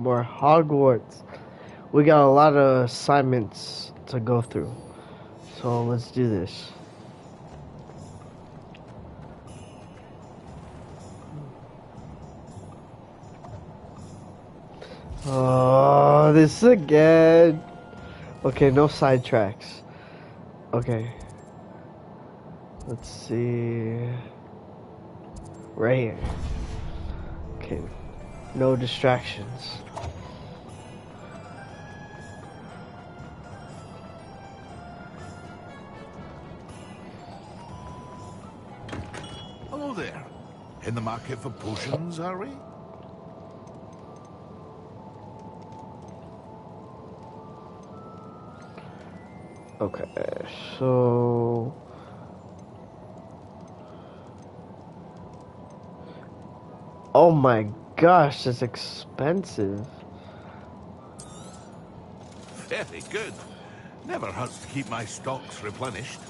More Hogwarts. We got a lot of assignments to go through. So let's do this. Oh, this again. Okay, no sidetracks. Okay. Let's see. Right here. Okay. No distractions. Hello there. In the market for potions, are we? Okay, so... Oh my gosh, that's expensive. Very good. Never hurts to keep my stocks replenished.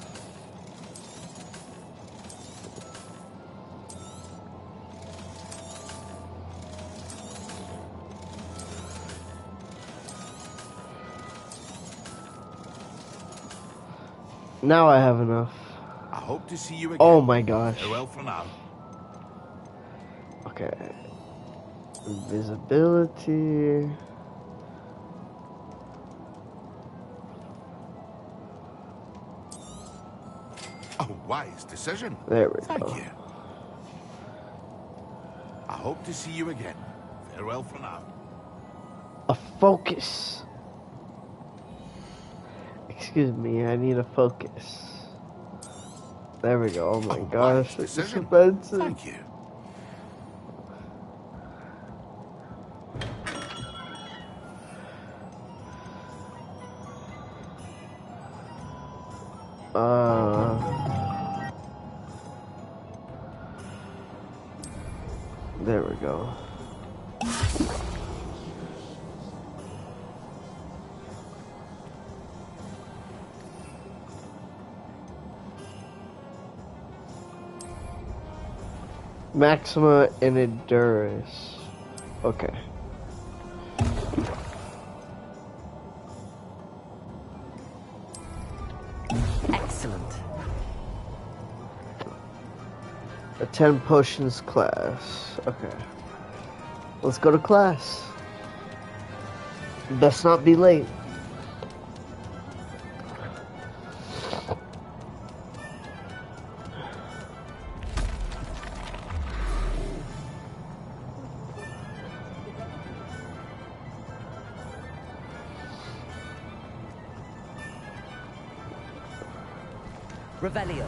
Now I have enough. I hope to see you again. Oh my gosh. Farewell for now. Okay. Invisibility. A wise decision. There we Thank go. you. I hope to see you again. Farewell for now. A focus. Excuse me, I need a focus. There we go. Oh my gosh, that's expensive. Thank you. There we go. Maxima and Endurance. Okay. Excellent. A 10 potions class. Okay. Let's go to class. Best not be late. Revelio.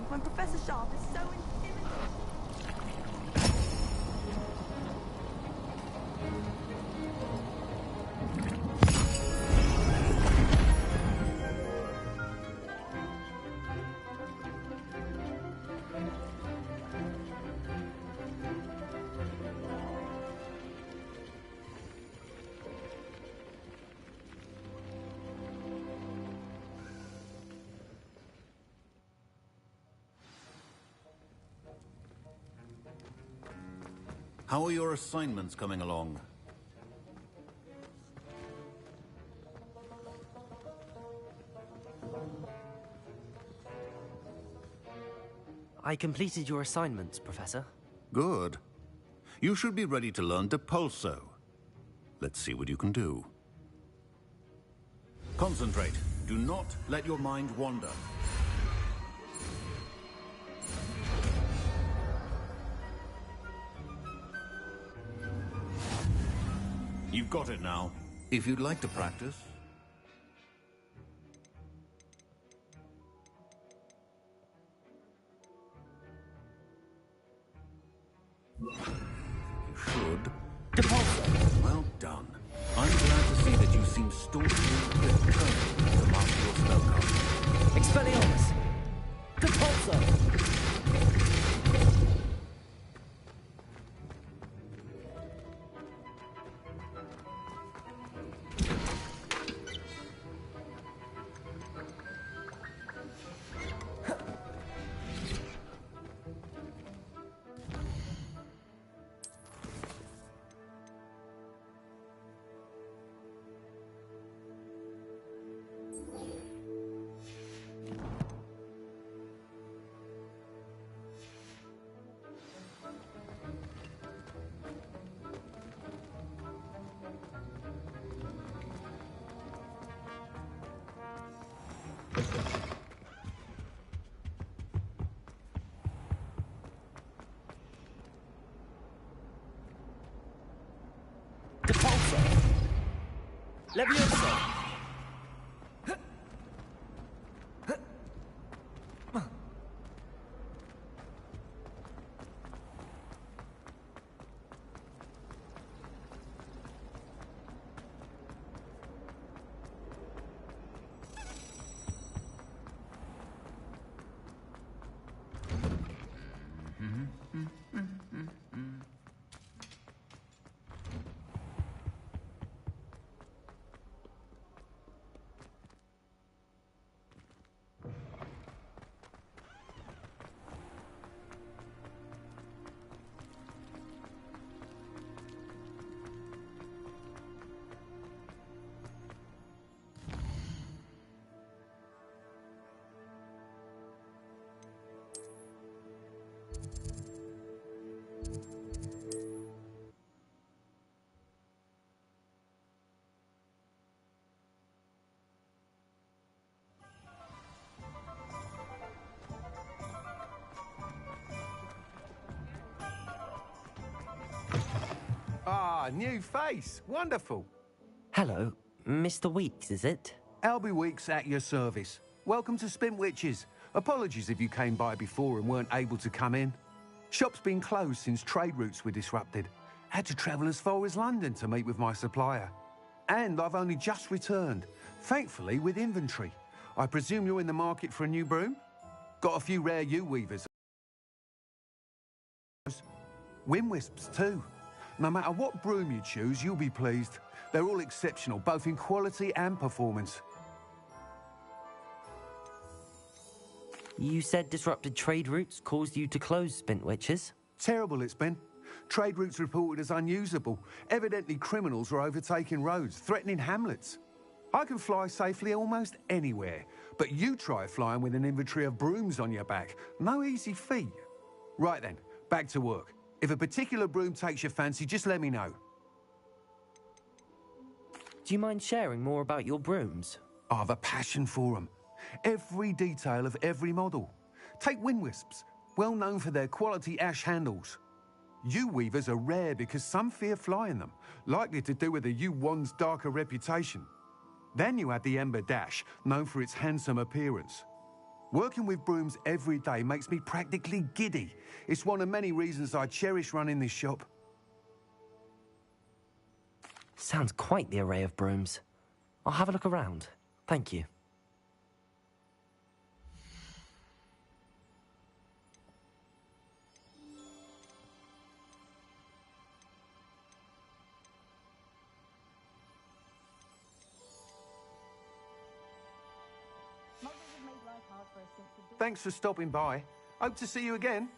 When Professor Sharp is so intimidating. How are your assignments coming along? I completed your assignments, Professor. Good. You should be ready to learn Depulso. Let's see what you can do. Concentrate. Do not let your mind wander. You've got it now. If you'd like to practice. You should. Depulso! Well done. I'm glad to see that you seem staunchly determined to master your spellcasting. Expelliarmus! Depulso! Depulso! Levioso! Ah, new face. Wonderful. Hello, Mr. Weeks, is it? Albie Weeks at your service. Welcome to Spintwitches. Apologies if you came by before and weren't able to come in. Shop's been closed since trade routes were disrupted. Had to travel as far as London to meet with my supplier. And I've only just returned, thankfully with inventory. I presume you're in the market for a new broom? Got a few rare U-weavers. Wind-wisps too. No matter what broom you choose, you'll be pleased. They're all exceptional, both in quality and performance. You said disrupted trade routes caused you to close Spintwitches? Terrible it's been. Trade routes reported as unusable. Evidently criminals are overtaking roads, threatening hamlets. I can fly safely almost anywhere, but you try flying with an inventory of brooms on your back. No easy feat. Right then, back to work. If a particular broom takes your fancy, just let me know. Do you mind sharing more about your brooms? I have a passion for them. Every detail of every model. Take wind-wisps, well known for their quality ash handles. U-weavers are rare because some fear flying them, likely to do with the U-wand's darker reputation. Then you add the Ember Dash, known for its handsome appearance. Working with brooms every day makes me practically giddy. It's one of many reasons I cherish running this shop. Sounds quite the array of brooms. I'll have a look around. Thank you. Thanks for stopping by. Hope to see you again.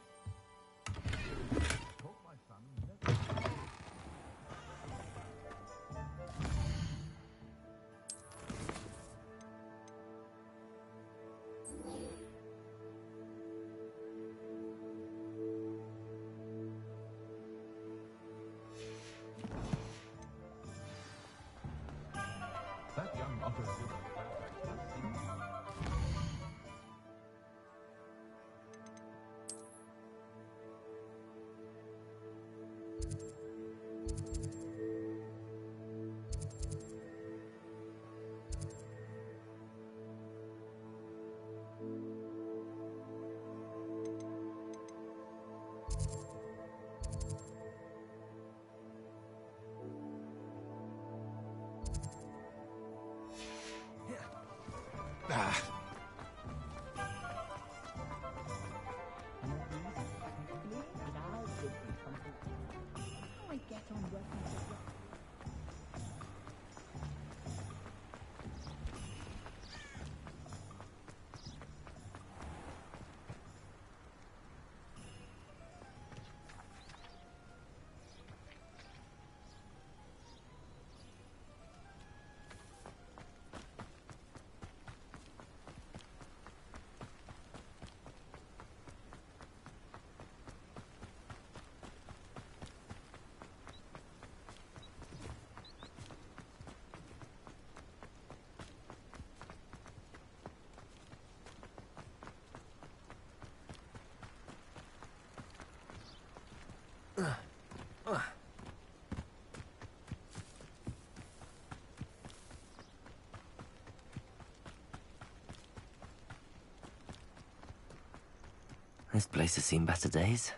This place has seen better days.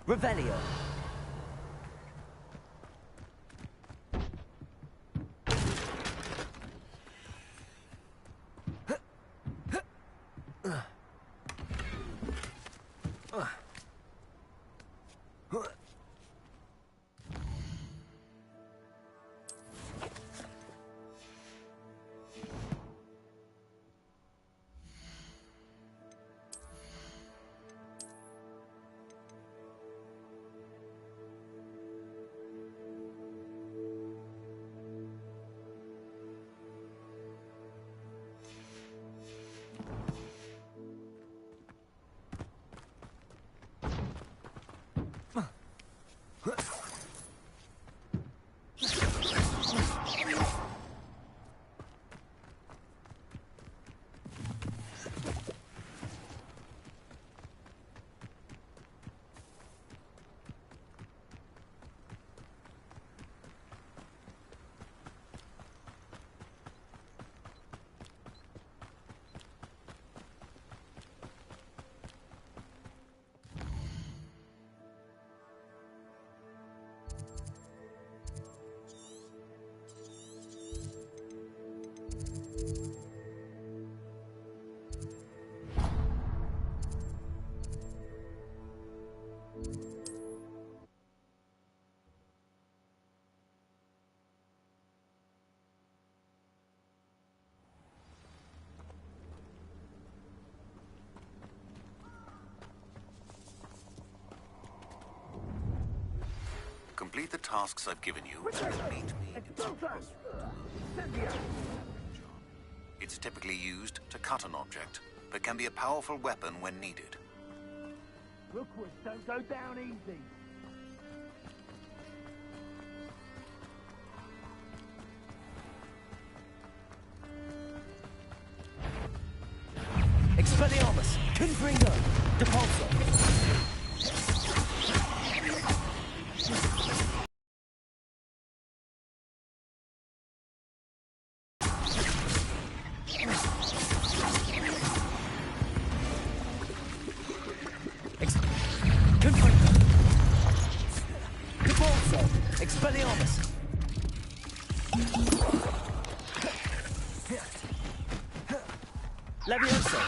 Revelio. Complete the tasks I've given you and meet me in some crossroads. It's typically used to cut an object, but can be a powerful weapon when needed. Rookwoods don't go down easy. Expelliarmus! Confringo! Depulso! Confringo! Depulso! Expelliarmus! Levioso!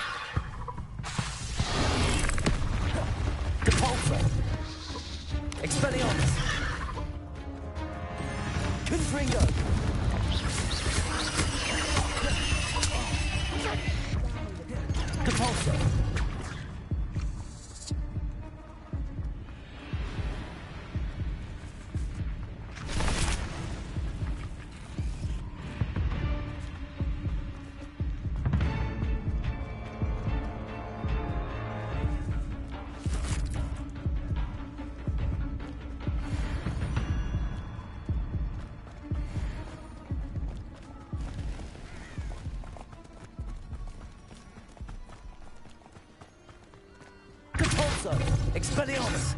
Depulso! Expelliarmus! Confringo! Depulso! Depulso! Expelliarmus!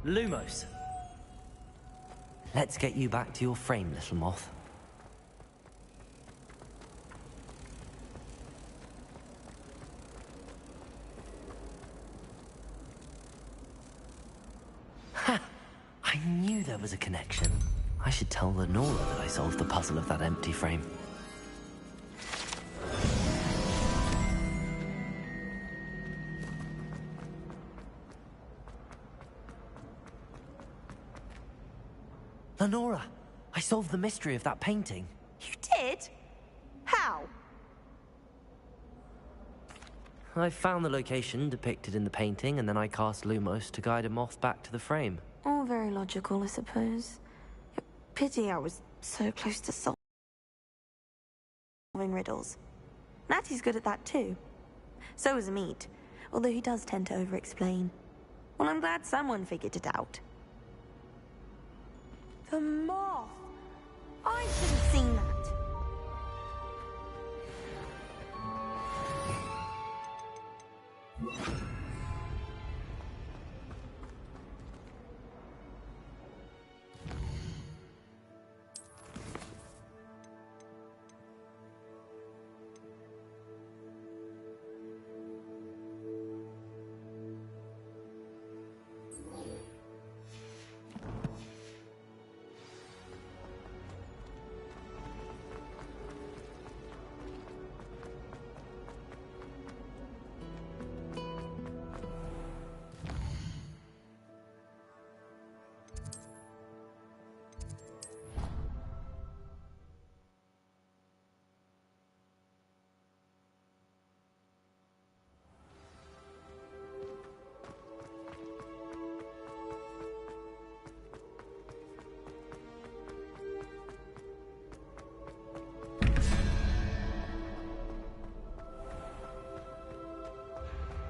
Lumos. Let's get you back to your frame, little moth. Ha! I knew there was a connection. I should tell Lenora that I solved the puzzle of that empty frame. Lenora, I solved the mystery of that painting. You did? How? I found the location depicted in the painting, and then I cast Lumos to guide a moth back to the frame. All very logical, I suppose. Pity I was so close to solving riddles. Natty's good at that too. So is Amit, although he does tend to over-explain. Well, I'm glad someone figured it out. The moth! I should have seen that.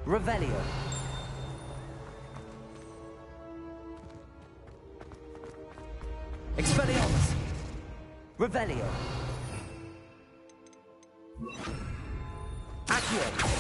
Revelio. Expelliarmus. Revelio. Accio.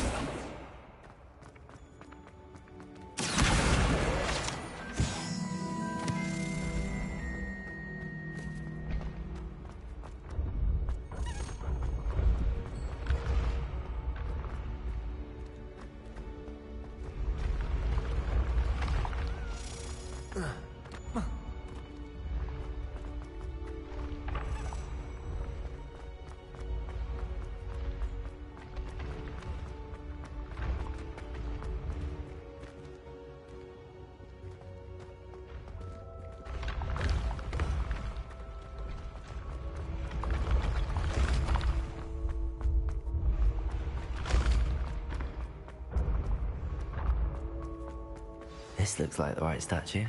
This looks like the right statue.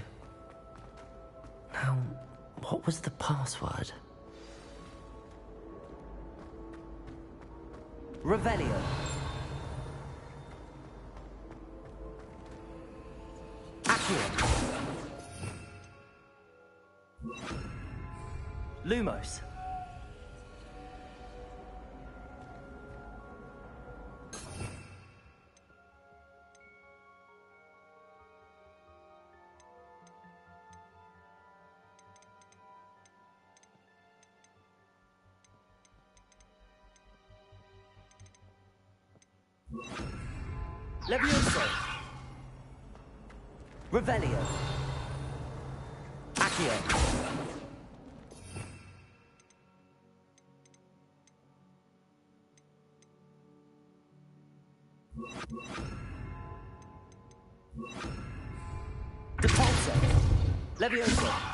Now, what was the password? Revelio. Accio. Lumos. Levioso. Revelio. Accio. Depulso. Levioso.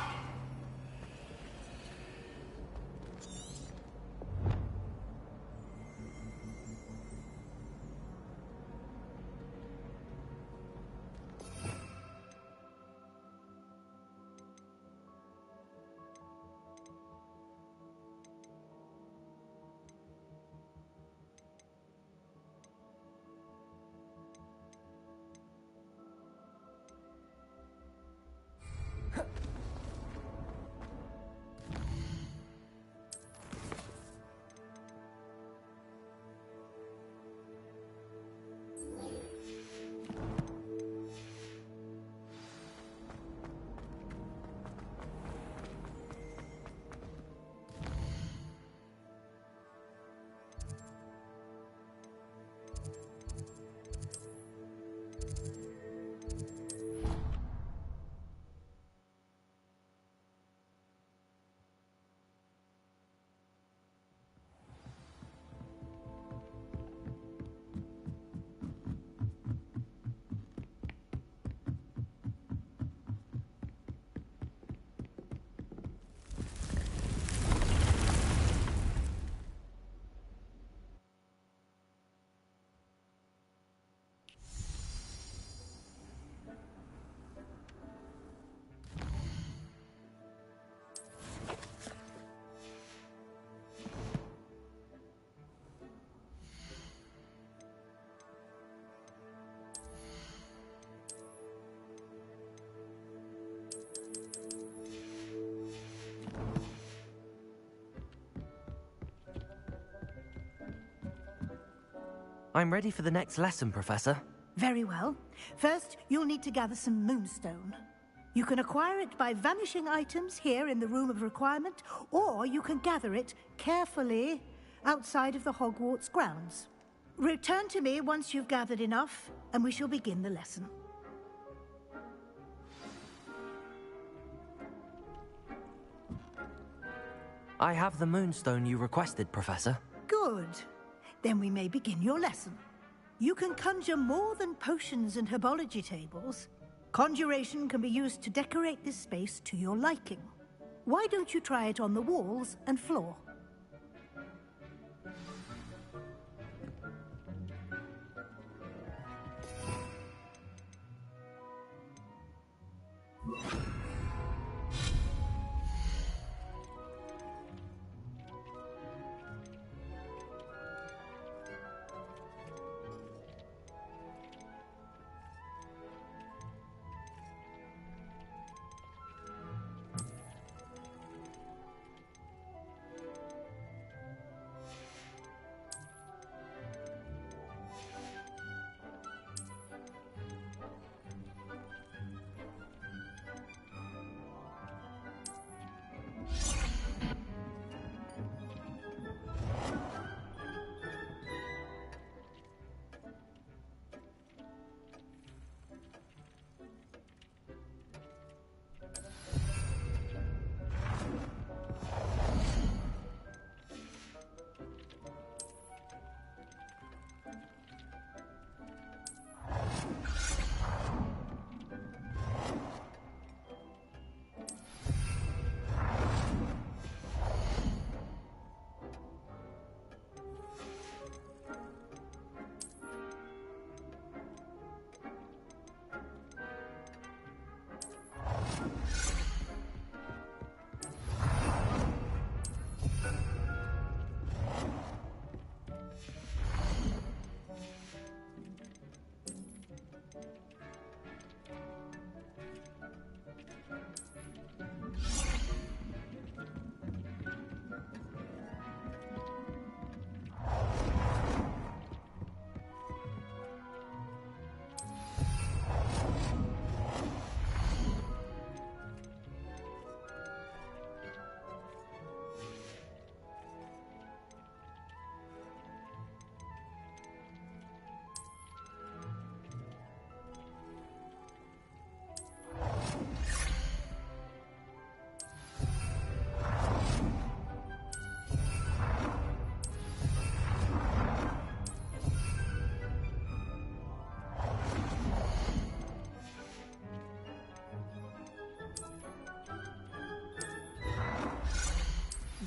I'm ready for the next lesson, Professor. Very well. First, you'll need to gather some moonstone. You can acquire it by vanishing items here in the Room of Requirement, or you can gather it carefully outside of the Hogwarts grounds. Return to me once you've gathered enough, and we shall begin the lesson. I have the moonstone you requested, Professor. Good. Then we may begin your lesson. You can conjure more than potions and herbology tables. Conjuration can be used to decorate this space to your liking. Why don't you try it on the walls and floor?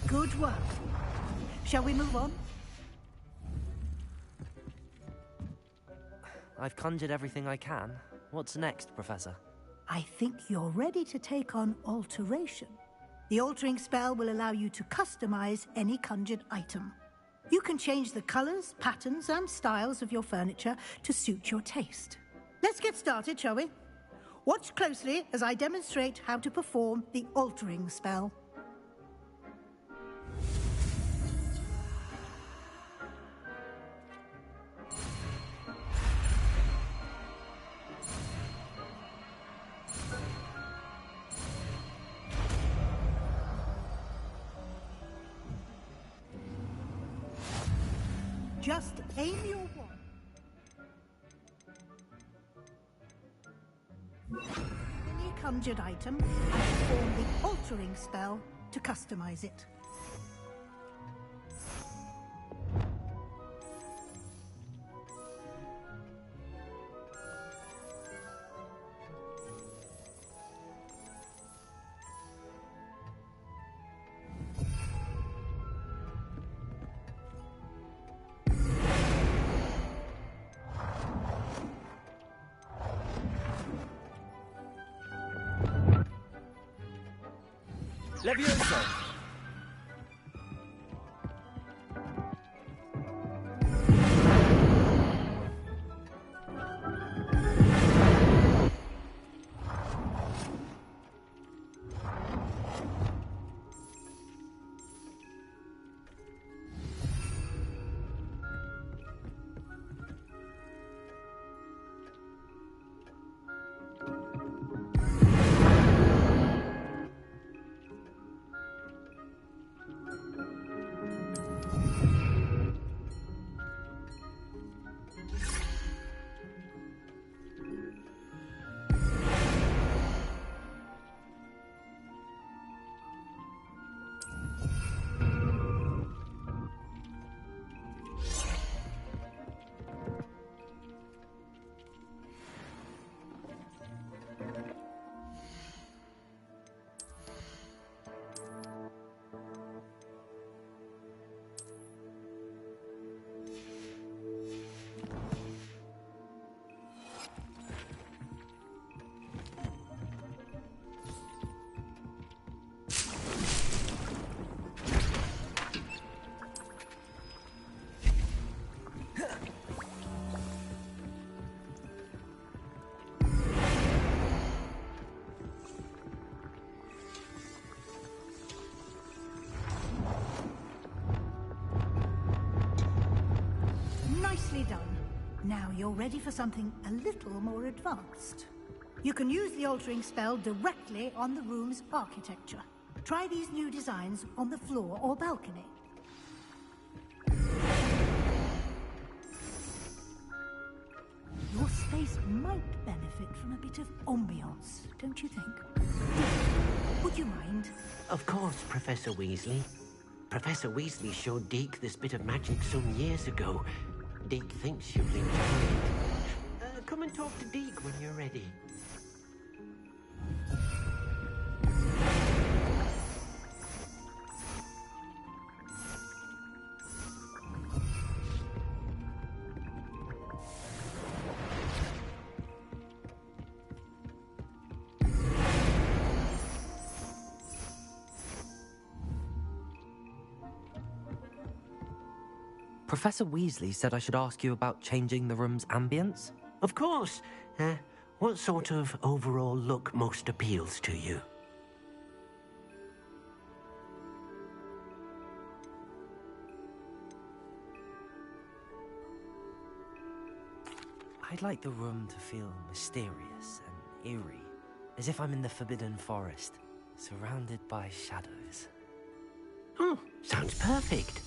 Good work. Shall we move on? I've conjured everything I can. What's next, Professor? I think you're ready to take on alteration. The altering spell will allow you to customize any conjured item. You can change the colors, patterns, and styles of your furniture to suit your taste. Let's get started, shall we? Watch closely as I demonstrate how to perform the altering spell. Just aim your wand. Any conjured item, and perform the altering spell to customize it. Levioso! Nicely done. Now you're ready for something a little more advanced. You can use the altering spell directly on the room's architecture. Try these new designs on the floor or balcony. Your space might benefit from a bit of ambiance, don't you think? Would you mind? Of course, Professor Weasley. Professor Weasley showed Deke this bit of magic some years ago. Deke thinks you'll enjoy it. Come and talk to Deke when you're ready. Professor Weasley said I should ask you about changing the room's ambience? Of course. What sort of overall look most appeals to you? I'd like the room to feel mysterious and eerie, as if I'm in the Forbidden Forest, surrounded by shadows. Oh, sounds perfect.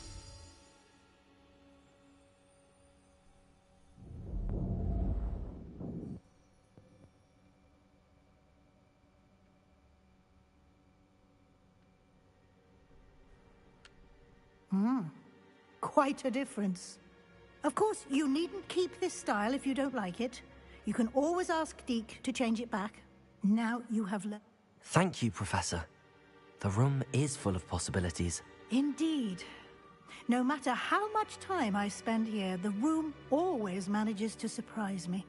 Quite a difference. Of course, you needn't keep this style if you don't like it. You can always ask Deke to change it back. Now you have Thank you, Professor. The room is full of possibilities. Indeed. No matter how much time I spend here, the room always manages to surprise me.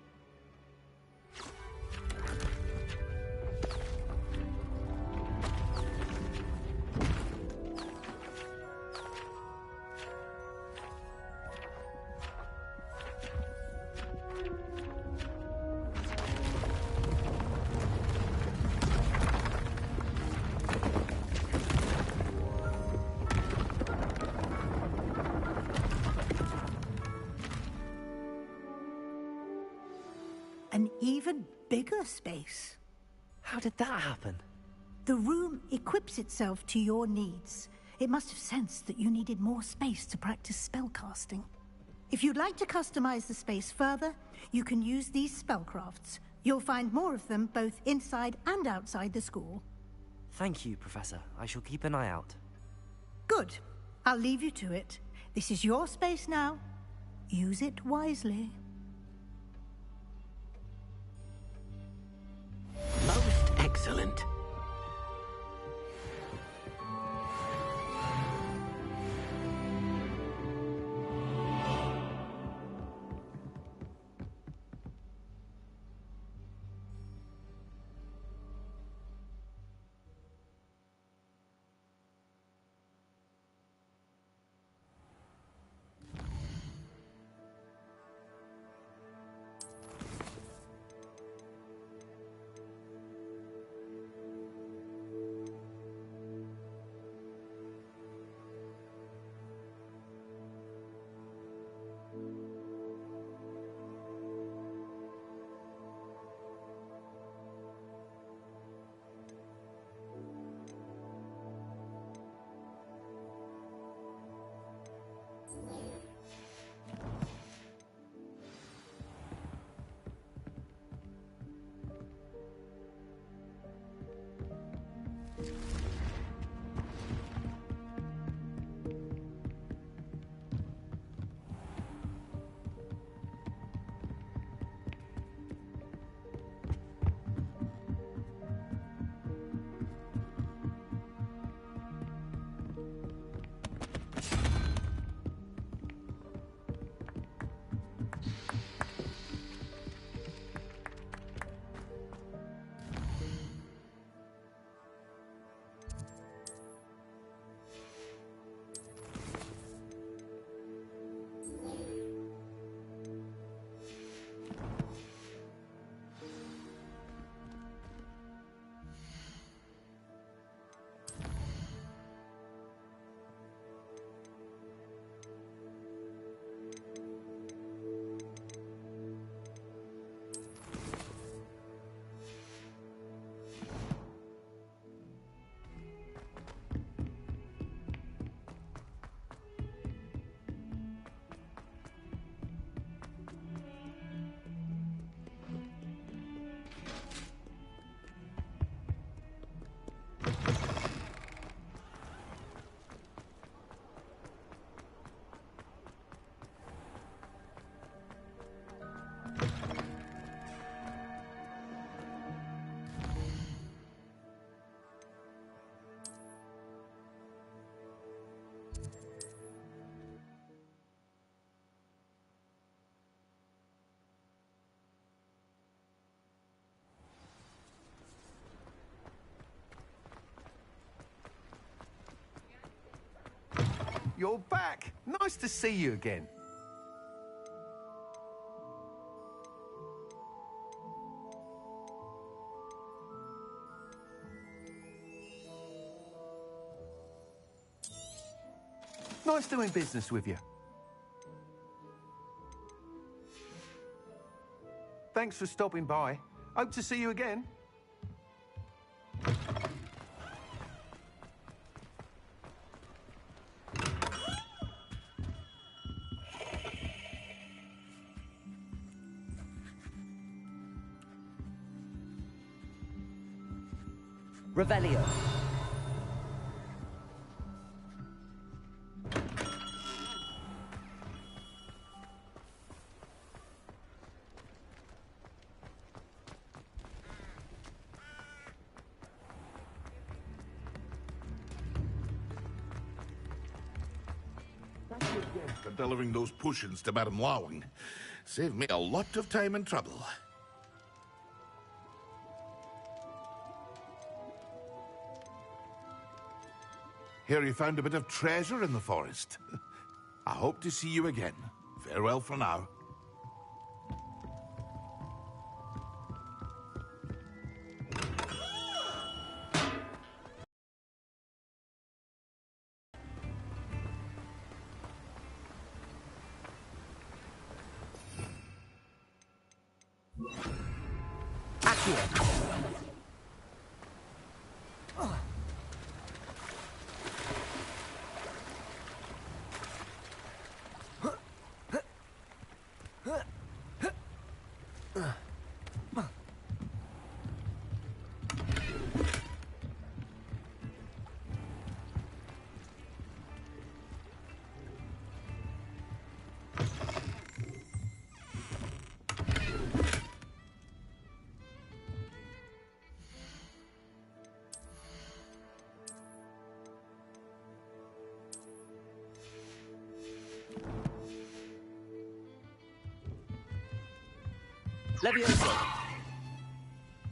An even bigger space. How did that happen? The room equips itself to your needs. It must have sensed that you needed more space to practice spellcasting. If you'd like to customize the space further, you can use these spellcrafts. You'll find more of them both inside and outside the school. Thank you, Professor. I shall keep an eye out. Good. I'll leave you to it. This is your space now. Use it wisely. Most excellent. you're back. Nice to see you again. Nice doing business with you. Thanks for stopping by. Hope to see you again. Revelio. Thank you again for delivering those potions to Madame Lawing. Saved me a lot of time and trouble. Here you found a bit of treasure in the forest. I hope to see you again. Farewell for now. Levioso.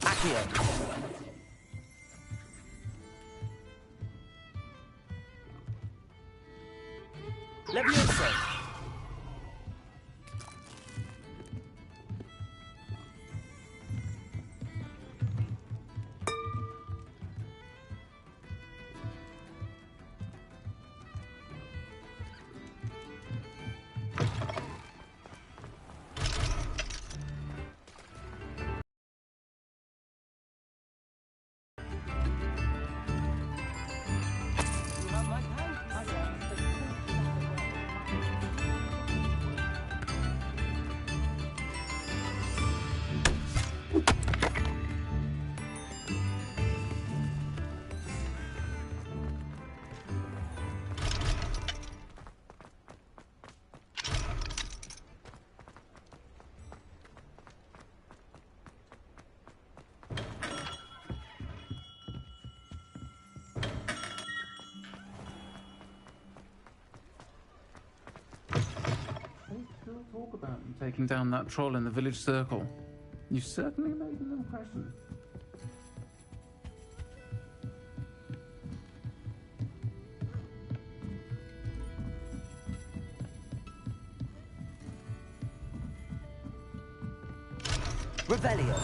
Accio. Levioso. Talk about you taking down that troll in the village circle. You certainly made an impression. Revelio.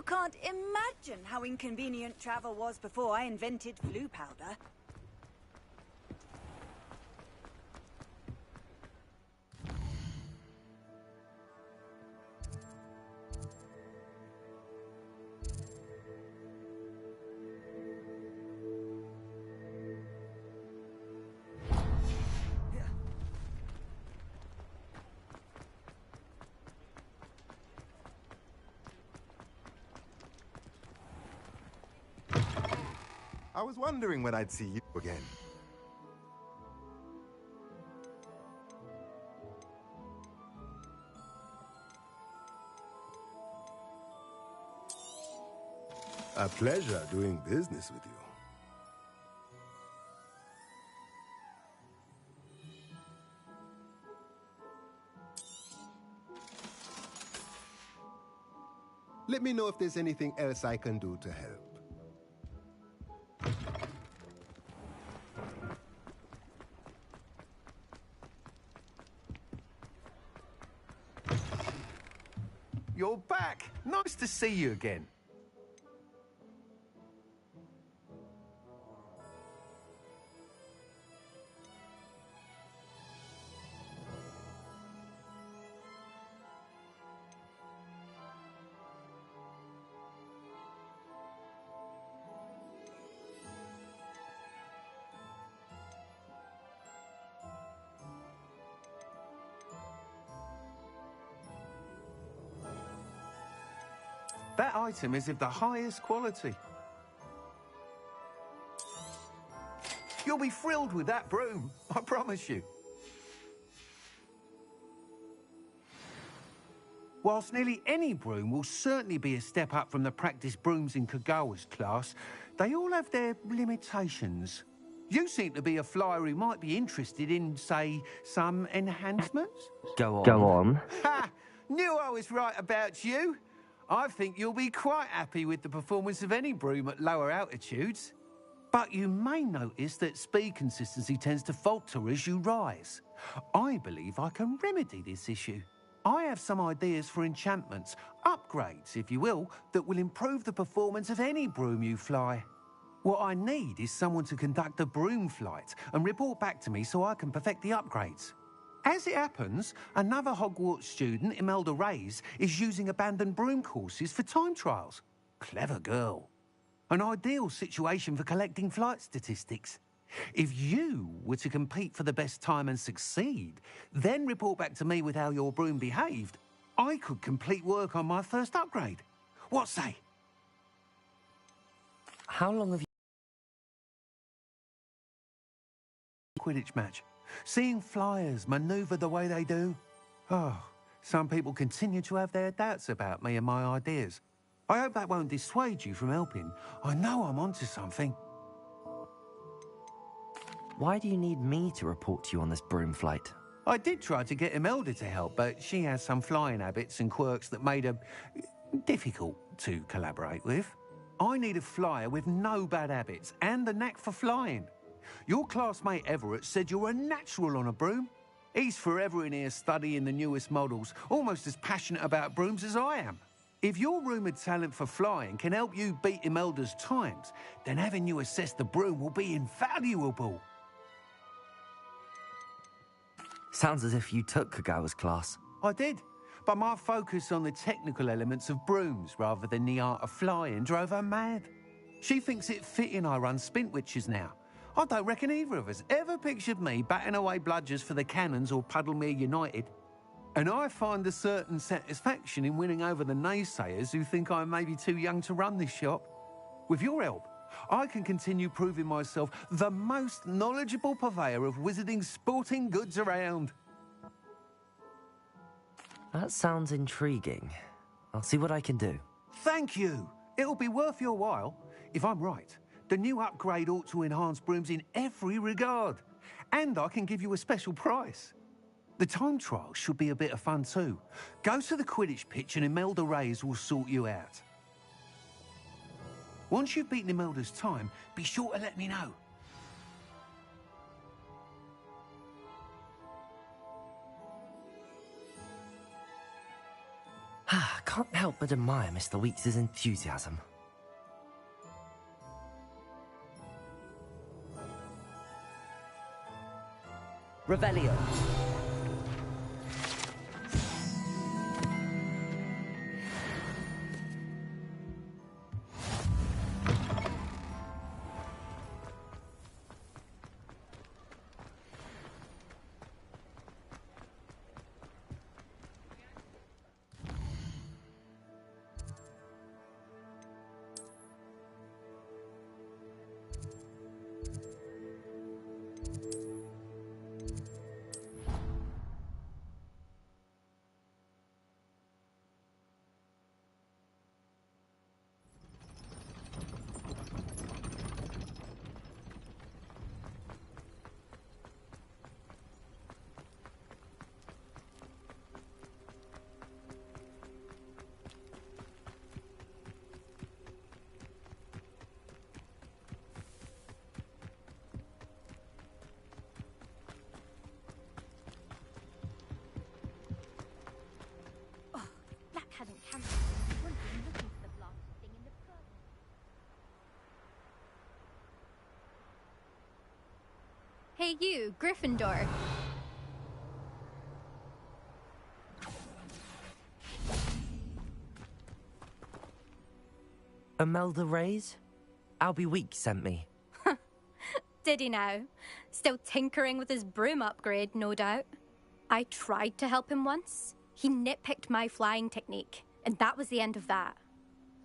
You can't imagine how inconvenient travel was before I invented flu powder. I was wondering when I'd see you again. A pleasure doing business with you. Let me know if there's anything else I can do to help. You're back. Nice to see you again. That item is of the highest quality. You'll be thrilled with that broom, I promise you. Whilst nearly any broom will certainly be a step up from the practice brooms in Kagawa's class, they all have their limitations. You seem to be a flyer who might be interested in, say, some enhancements? Go on. Go on. Ha! Knew I was right about you. I think you'll be quite happy with the performance of any broom at lower altitudes. But you may notice that speed consistency tends to falter as you rise. I believe I can remedy this issue. I have some ideas for enchantments, upgrades, if you will, that will improve the performance of any broom you fly. What I need is someone to conduct a broom flight and report back to me so I can perfect the upgrades. As it happens, another Hogwarts student, Imelda Reyes, is using abandoned broom courses for time trials. Clever girl. An ideal situation for collecting flight statistics. If you were to compete for the best time and succeed, then report back to me with how your broom behaved, I could complete work on my first upgrade. What say? How long have you... Quidditch match. Seeing flyers manoeuvre the way they do. Oh, some people continue to have their doubts about me and my ideas. I hope that won't dissuade you from helping. I know I'm onto something. Why do you need me to report to you on this broom flight? I did try to get Imelda to help, but she has some flying habits and quirks that made her difficult to collaborate with. I need a flyer with no bad habits and the knack for flying. Your classmate Everett said you're a natural on a broom. He's forever in here studying the newest models, almost as passionate about brooms as I am. If your rumoured talent for flying can help you beat Imelda's times, then having you assess the broom will be invaluable. Sounds as if you took Kagawa's class. I did, but my focus on the technical elements of brooms rather than the art of flying drove her mad. She thinks it fitting I run Spintwitches now. I don't reckon either of us ever pictured me batting away bludgers for the Cannons or Puddlemere United. And I find a certain satisfaction in winning over the naysayers who think I may be too young to run this shop. With your help, I can continue proving myself the most knowledgeable purveyor of wizarding sporting goods around. That sounds intriguing. I'll see what I can do. Thank you. It'll be worth your while. If I'm right, the new upgrade ought to enhance brooms in every regard. And I can give you a special price. The time trial should be a bit of fun too. Go to the Quidditch pitch and Imelda Reyes will sort you out. Once you've beaten Imelda's time, be sure to let me know. can't help but admire Mr. Weeks' enthusiasm. Revelio. Hey you, Gryffindor. Imelda Reyes? Albie Weeks sent me. Did he now? Still tinkering with his broom upgrade, no doubt. I tried to help him once. He nitpicked my flying technique, and that was the end of that.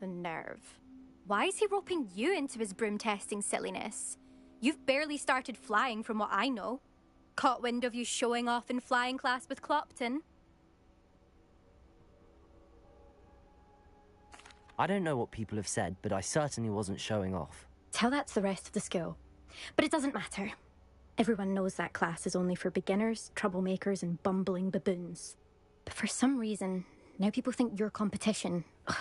The nerve. Why is he roping you into his broom testing silliness? You've barely started flying from what I know. Caught wind of you showing off in flying class with Clopton. I don't know what people have said, but I certainly wasn't showing off. Tell that to the rest of the school. But it doesn't matter. Everyone knows that class is only for beginners, troublemakers, and bumbling baboons. But for some reason, now people think you're competition. Ugh,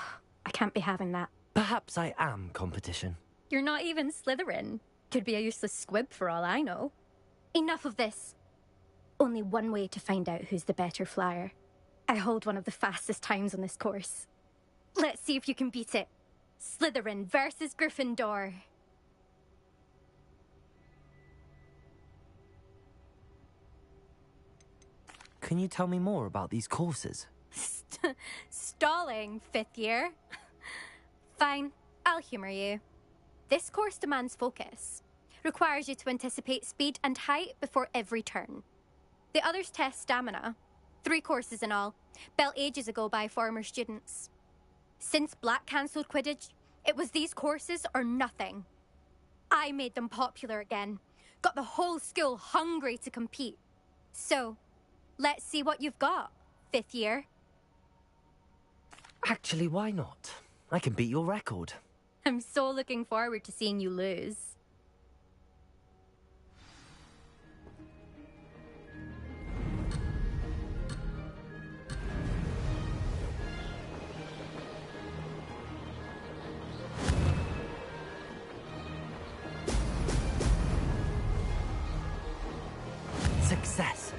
I can't be having that. Perhaps I am competition. You're not even Slytherin. Could be a useless squib for all I know. Enough of this. Only one way to find out who's the better flyer. I hold one of the fastest times on this course. Let's see if you can beat it. Slytherin versus Gryffindor. Can you tell me more about these courses? Stalling, 5th year. Fine, I'll humour you. This course demands focus. Requires you to anticipate speed and height before every turn. The others test stamina. 3 courses in all, built ages ago by former students. Since Black cancelled Quidditch, it was these courses or nothing. I made them popular again. Got the whole school hungry to compete. So, let's see what you've got, 5th year. Actually, why not? I can beat your record. I'm so looking forward to seeing you lose. Success.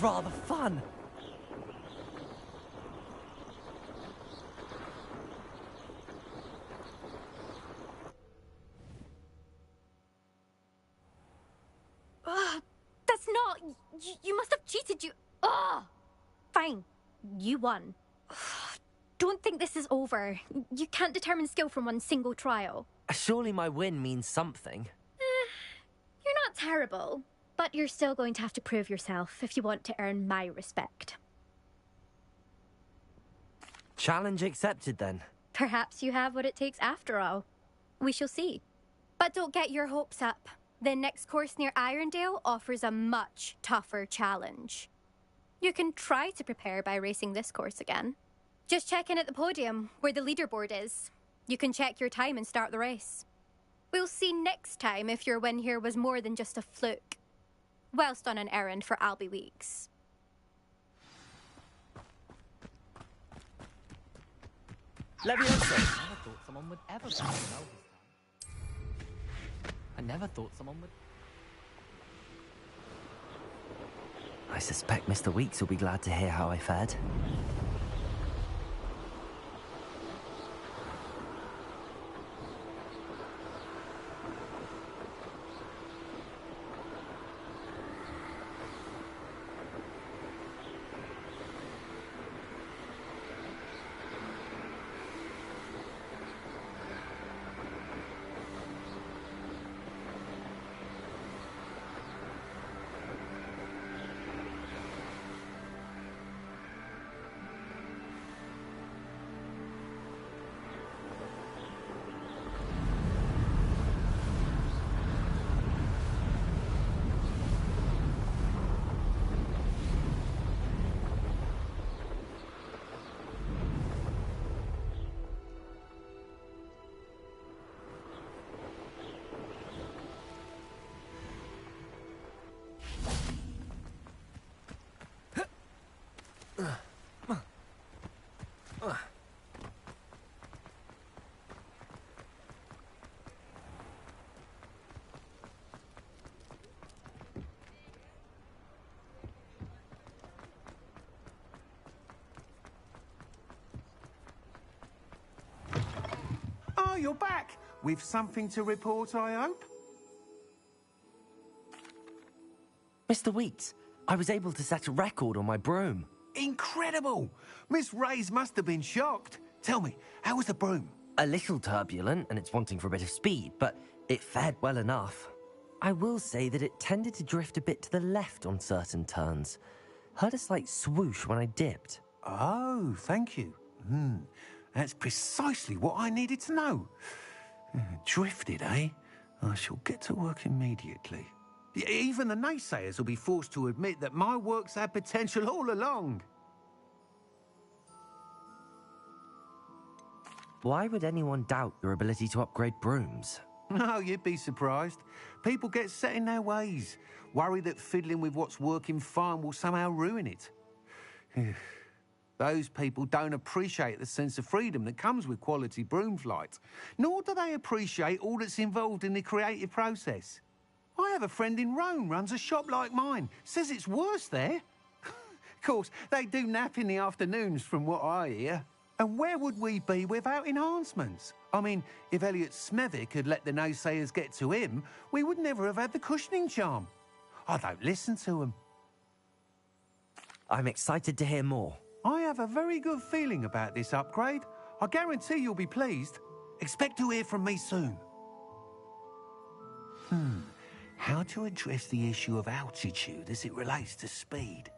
was rather fun. That's not... You must have cheated, you... Ugh! Fine. You won. Don't think this is over. You can't determine skill from one single trial. Surely my win means something. You're not terrible, but you're still going to have to prove yourself if you want to earn my respect. Challenge accepted, then. Perhaps you have what it takes after all. We shall see. But don't get your hopes up. The next course near Irondale offers a much tougher challenge. You can try to prepare by racing this course again. Just check in at the podium, where the leaderboard is. You can check your time and start the race. We'll see next time if your win here was more than just a fluke. Whilst on an errand for Albie Weeks. Levioso! I never thought someone would ever battle Melville's time. I never thought someone would... I suspect Mr. Weeks will be glad to hear how I fared. Oh, you're back! With something to report, I hope? Mr. Weeks, I was able to set a record on my broom. Incredible! Miss Reyes must have been shocked. Tell me, how was the broom? A little turbulent, and it's wanting for a bit of speed, but it fared well enough. I will say that it tended to drift a bit to the left on certain turns. Heard a slight swoosh when I dipped. Oh, thank you. That's precisely what I needed to know. Drifted, eh? I shall get to work immediately. Even the naysayers will be forced to admit that my work's had potential all along. Why would anyone doubt your ability to upgrade brooms? No, you'd be surprised. People get set in their ways, worry that fiddling with what's working fine will somehow ruin it. Those people don't appreciate the sense of freedom that comes with quality broom flight, nor do they appreciate all that's involved in the creative process. I have a friend in Rome runs a shop like mine, says it's worse there. Of course, they do nap in the afternoons from what I hear. And where would we be without enhancements? I mean, if Elliot Smethwick had let the naysayers get to him, we would never have had the cushioning charm. I don't listen to them. I'm excited to hear more. I have a very good feeling about this upgrade. I guarantee you'll be pleased. Expect to hear from me soon. How to address the issue of altitude as it relates to speed?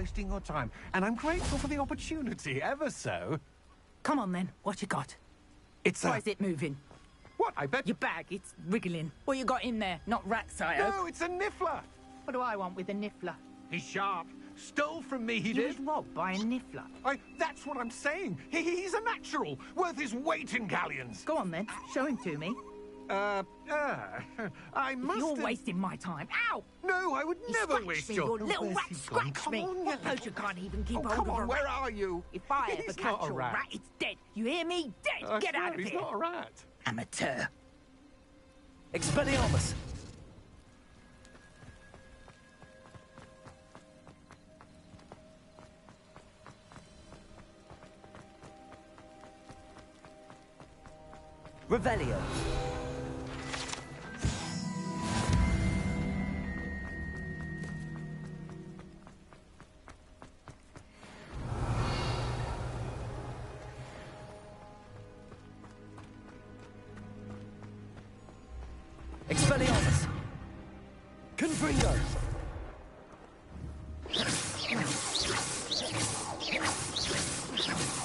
wasting your time, and I'm grateful for the opportunity, ever so. Come on then, what you got? It's Why is it moving? What, I bet... Your bag, it's wriggling. What you got in there? Not rats, I hope. No, it's a niffler! What do I want with a niffler? He's sharp. Stole from me, he You did. was robbed by a niffler. That's what I'm saying. He's a natural, worth his weight in galleons. Go on then, show him to me. I must You're have... wasting my time. Ow! No, I would never Scratch waste me, your... you little rat, scratch Come me. on, I suppose you can't even keep hold come of a on, where rat. are you? If I ever He's catch not a a rat. rat, it's dead. You hear me? Dead. Get out of He's here. not a rat. Amateur. Expelliarmus! Revelio. Expelliarmus. Confringo.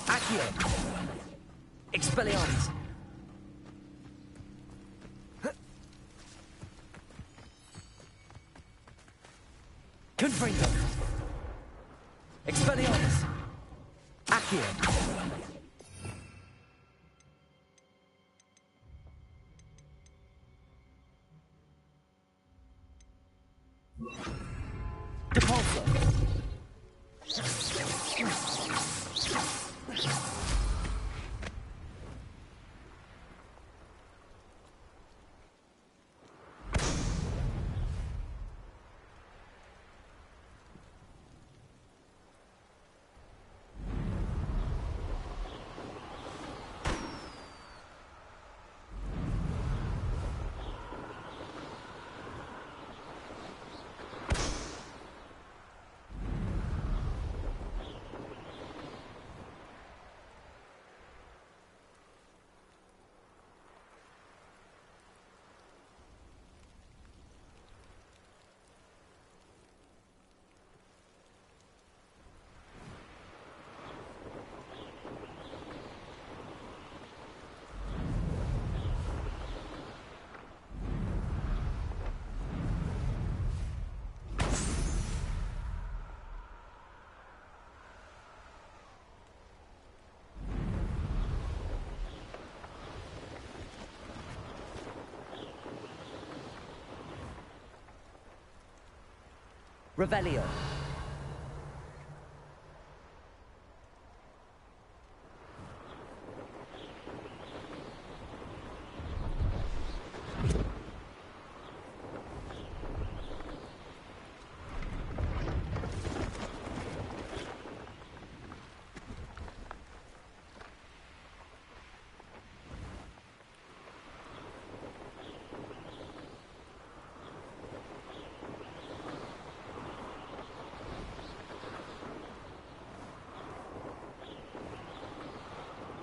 Accio. Expelliarmus. Confringo. Expelliarmus. Accio. Depulso. Revelio.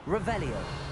Revelio.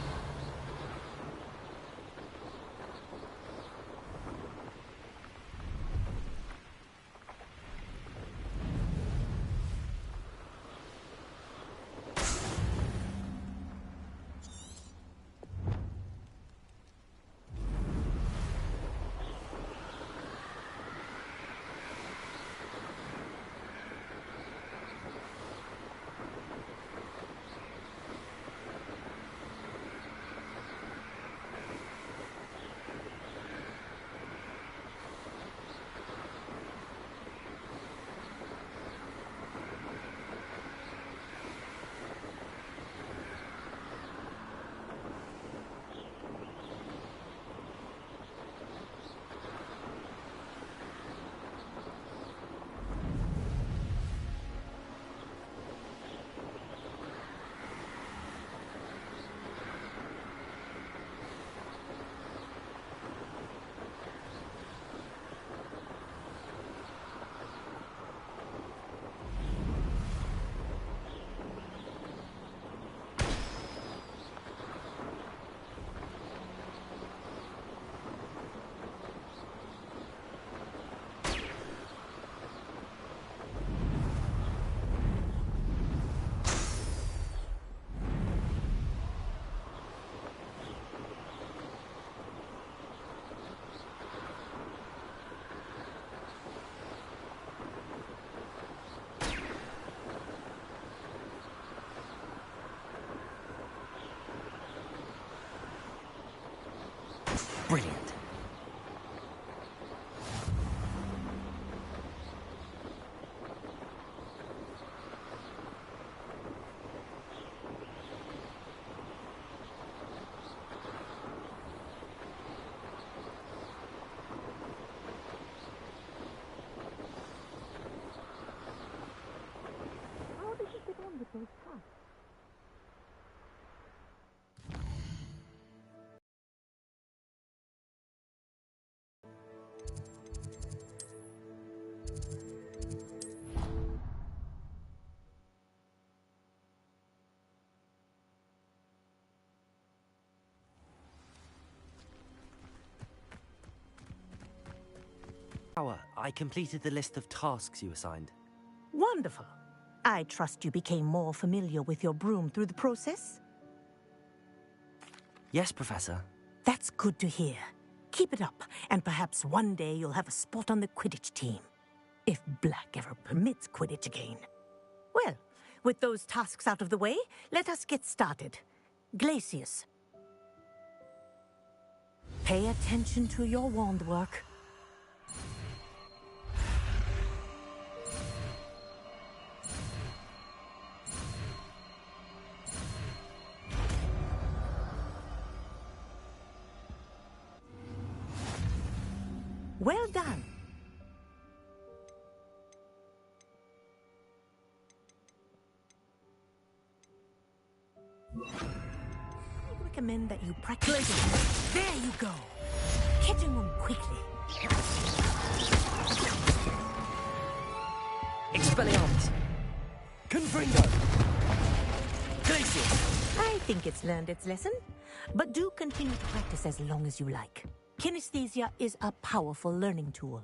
I completed the list of tasks you assigned. Wonderful. I trust you became more familiar with your broom through the process? Yes, Professor. That's good to hear. Keep it up, and perhaps one day you'll have a spot on the Quidditch team. If Black ever permits Quidditch again. Well, with those tasks out of the way, let us get started. Glacius. Pay attention to your wand work. Well done. I recommend that you practice. There you go. Catching them quickly. Expelliarmus. Confringo. Glacius. I think it's learned its lesson, but do continue to practice as long as you like. Kinesthesia is a powerful learning tool.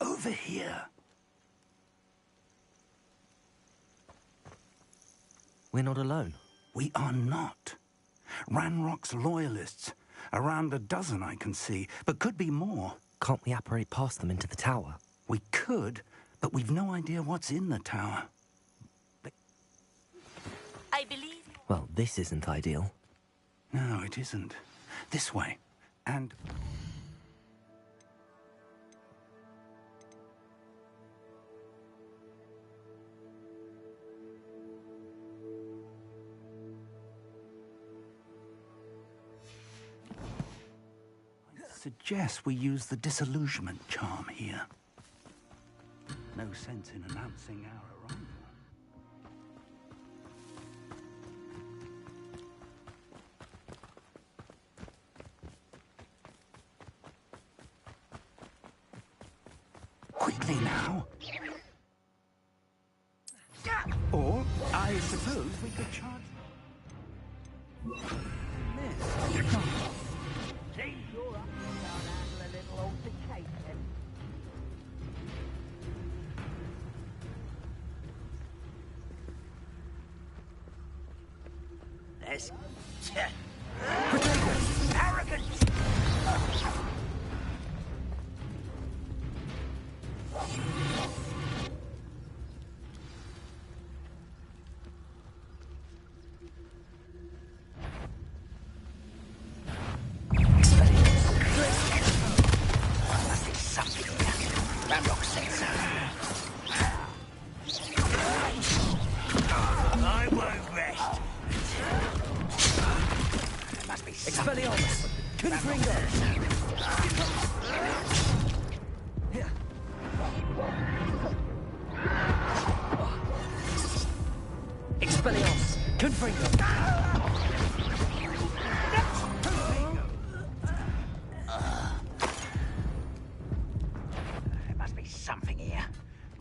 Over here. We're not alone. We are not. Ranrock's loyalists. Around a dozen I can see, but could be more. Can't we apparate past them into the tower? We could, but we've no idea what's in the tower. I believe... Well, this isn't ideal. No, it isn't. This way. And... suggest we use the disillusionment charm here. No sense in announcing our arrival. Quickly now. Or, I suppose we could charge... This. Seems you're up to handle a little altercation. This... arrogant! Confringo! There must be something here.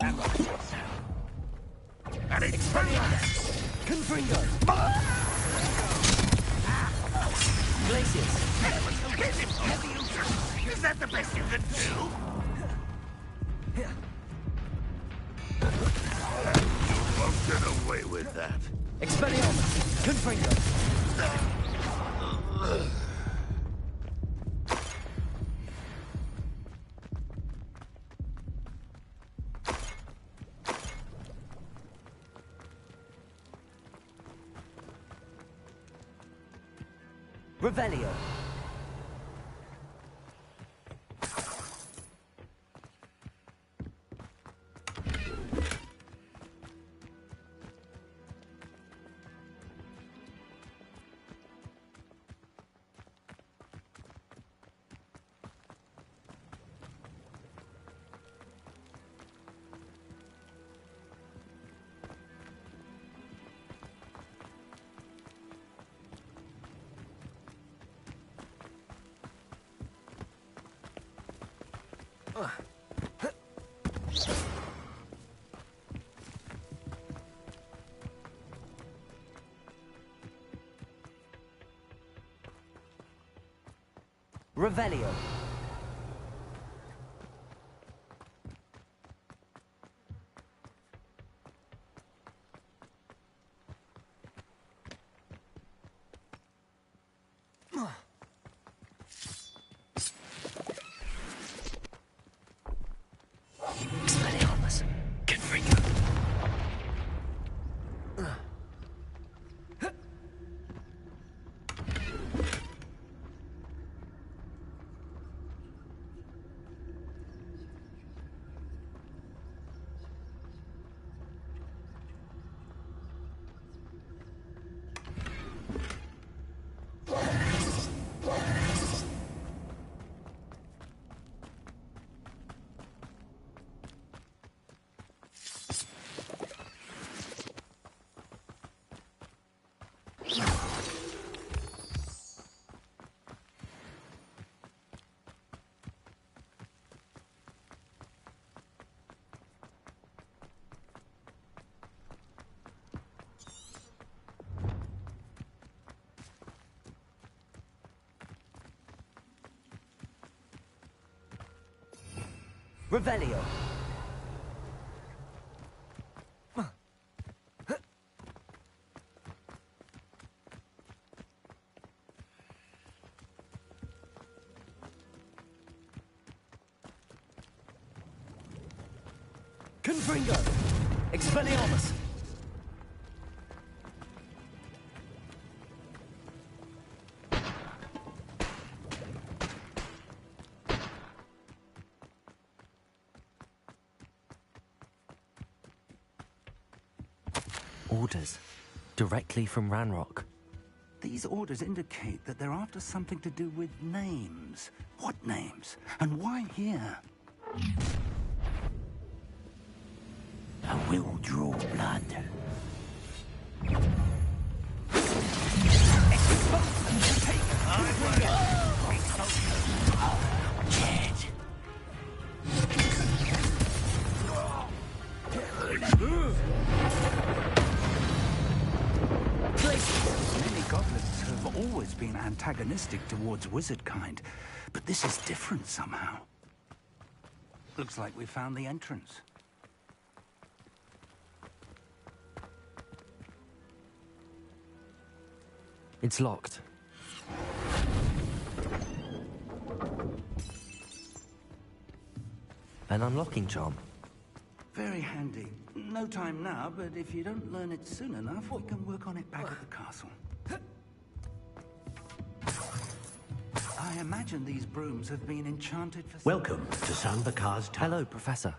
Ranrock said so. And it's Confringo! Glacius! Is that the best you can do? You won't get away with that. Expelliarmus! Confringo! Revelio! Revelio. Expelliarmus. Confringo. Revelio. Confringo. Expelliarmus. Orders. Directly from Ranrock. These orders indicate that they're after something to do with names. What names? And why here? I will draw blood. Many goblins have always been antagonistic towards wizard kind, but this is different somehow. Looks like we found the entrance. It's locked. An unlocking charm. Very handy. No time now, but if you don't learn it soon enough, we can work on it back at the castle. I imagine these brooms have been enchanted for... Welcome to Sambakar's Tower. Hello, Professor.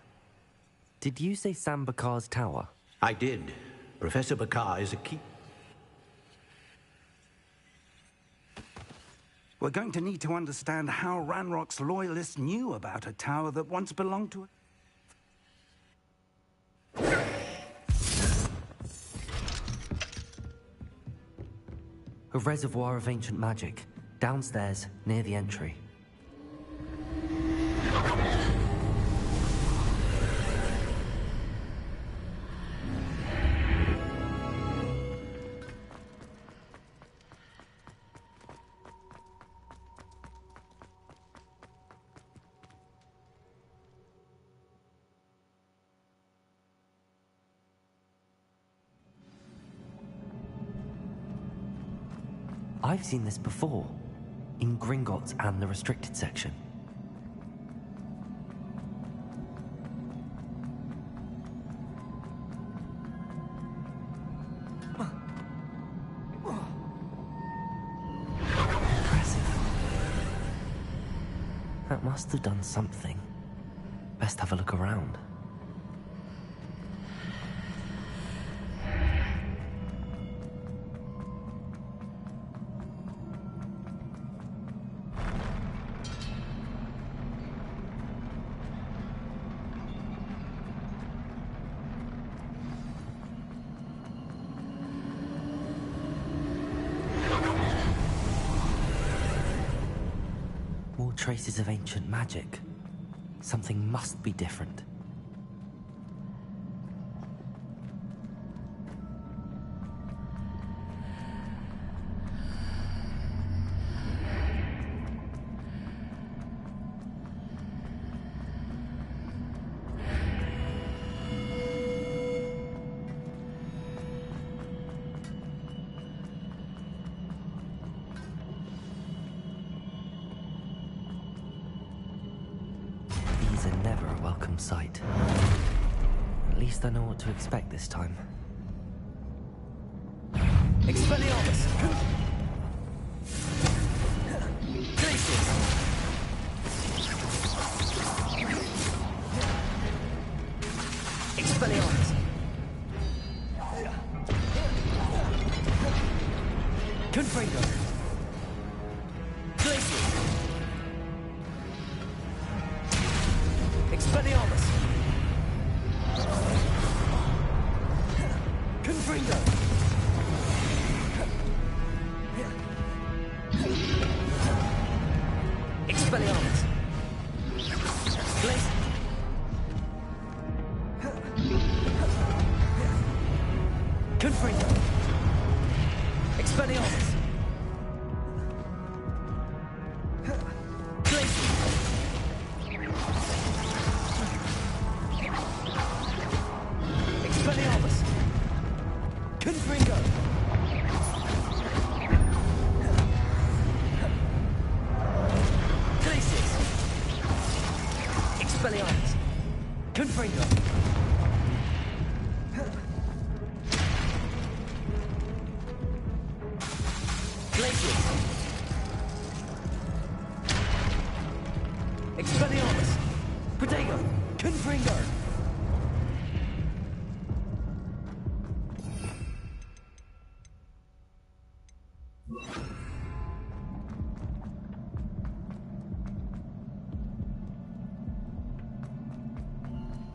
Did you say Sambakar's Tower? I did. Professor Bakar is a key... We're going to need to understand how Ranrock's loyalists knew about a tower that once belonged to... A reservoir of ancient magic, downstairs near the entry. I've seen this before, in Gringotts and the restricted section. Impressive. That must have done something. Best have a look around. More traces of ancient magic. Something must be different. These are never a welcome sight. At least I know what to expect this time. Expelliarmus! Glacius! Expelliarmus! Confringo! Glacius! Expelliarmus! Confringo! Expelliarmus! Glacius! Confringo! Expelliarmus! Expelliarmus! Confringo! Glacius! Expelliarmus! Confringo! Glacius! Expelliarmus! Protego! Confringo!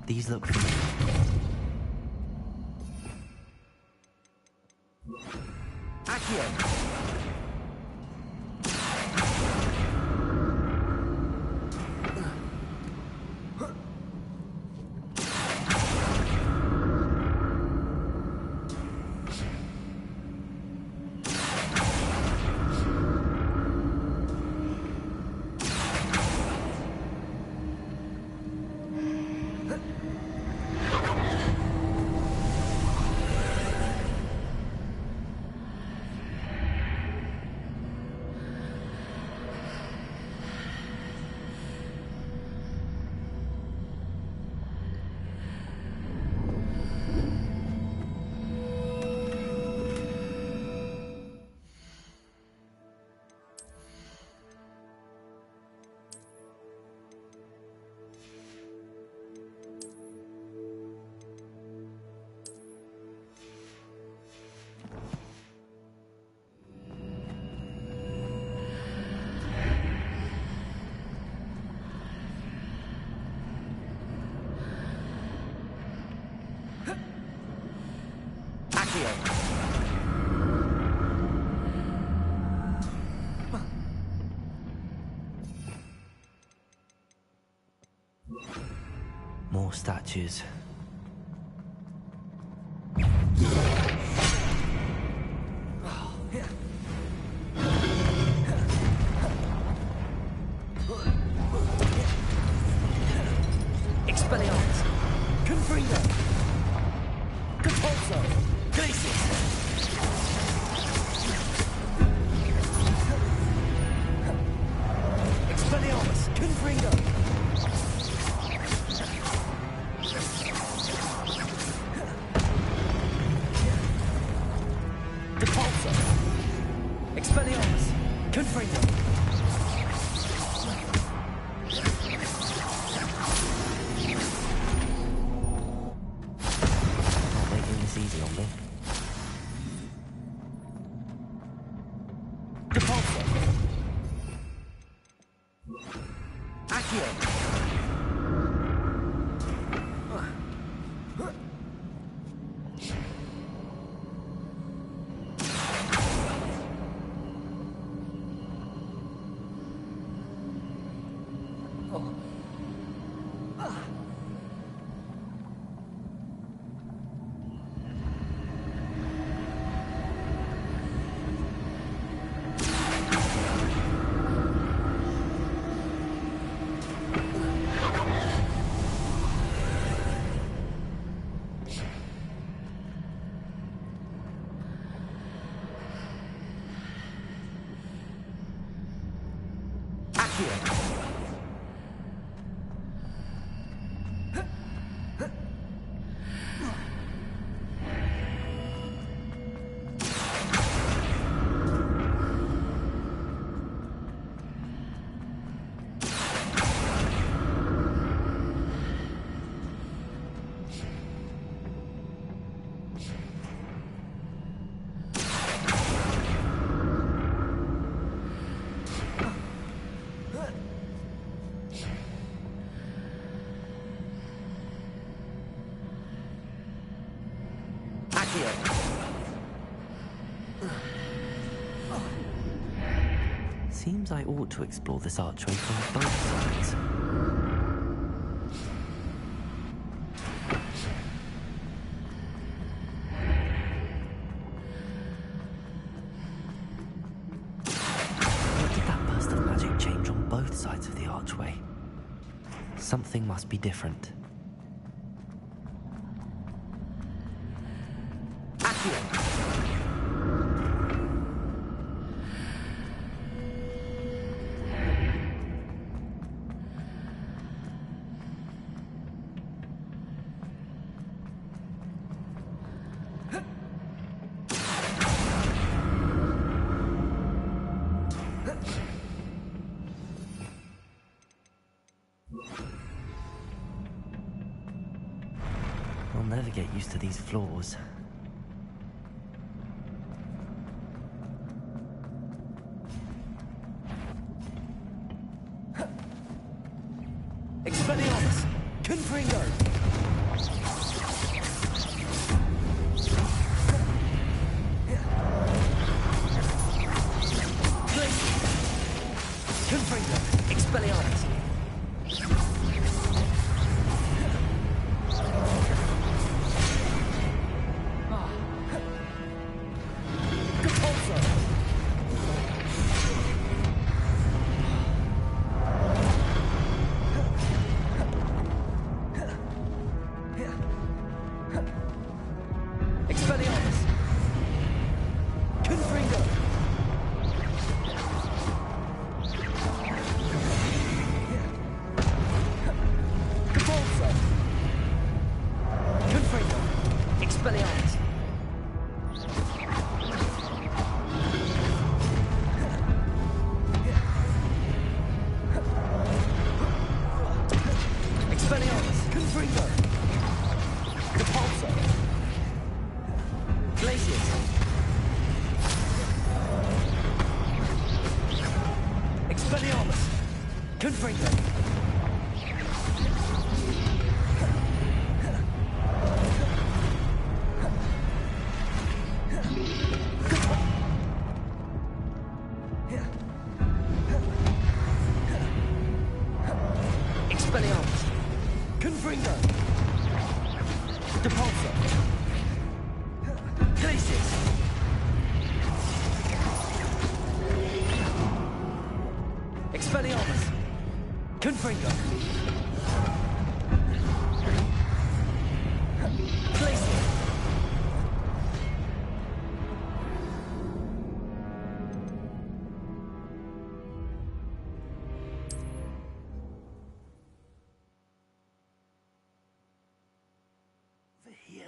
These look familiar. Accio! Accio! choose. Expelliarmus! Confringo! Compulso! Glacius! Expelliarmus! Confringo! Compulso! Expelliarmus! Confringo! Easy on me. Depulso. Accio. Seems I ought to explore this archway from both sides. What did that burst of magic change on both sides of the archway? Something must be different. I'll never get used to these floors. Expelliarmus! Confringo! Confringo! Expelliarmus! Expelliarmus! Confringo! Confringo. Place it. Over here.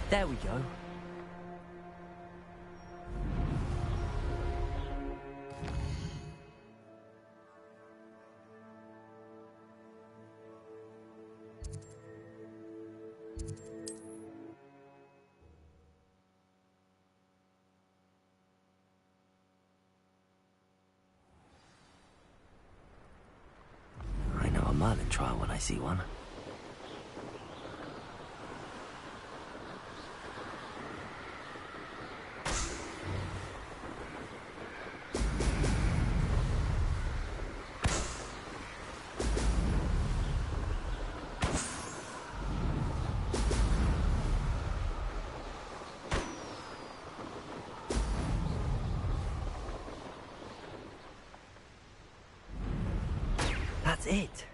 There we go. I know a Merlin trial when I see one. That's it.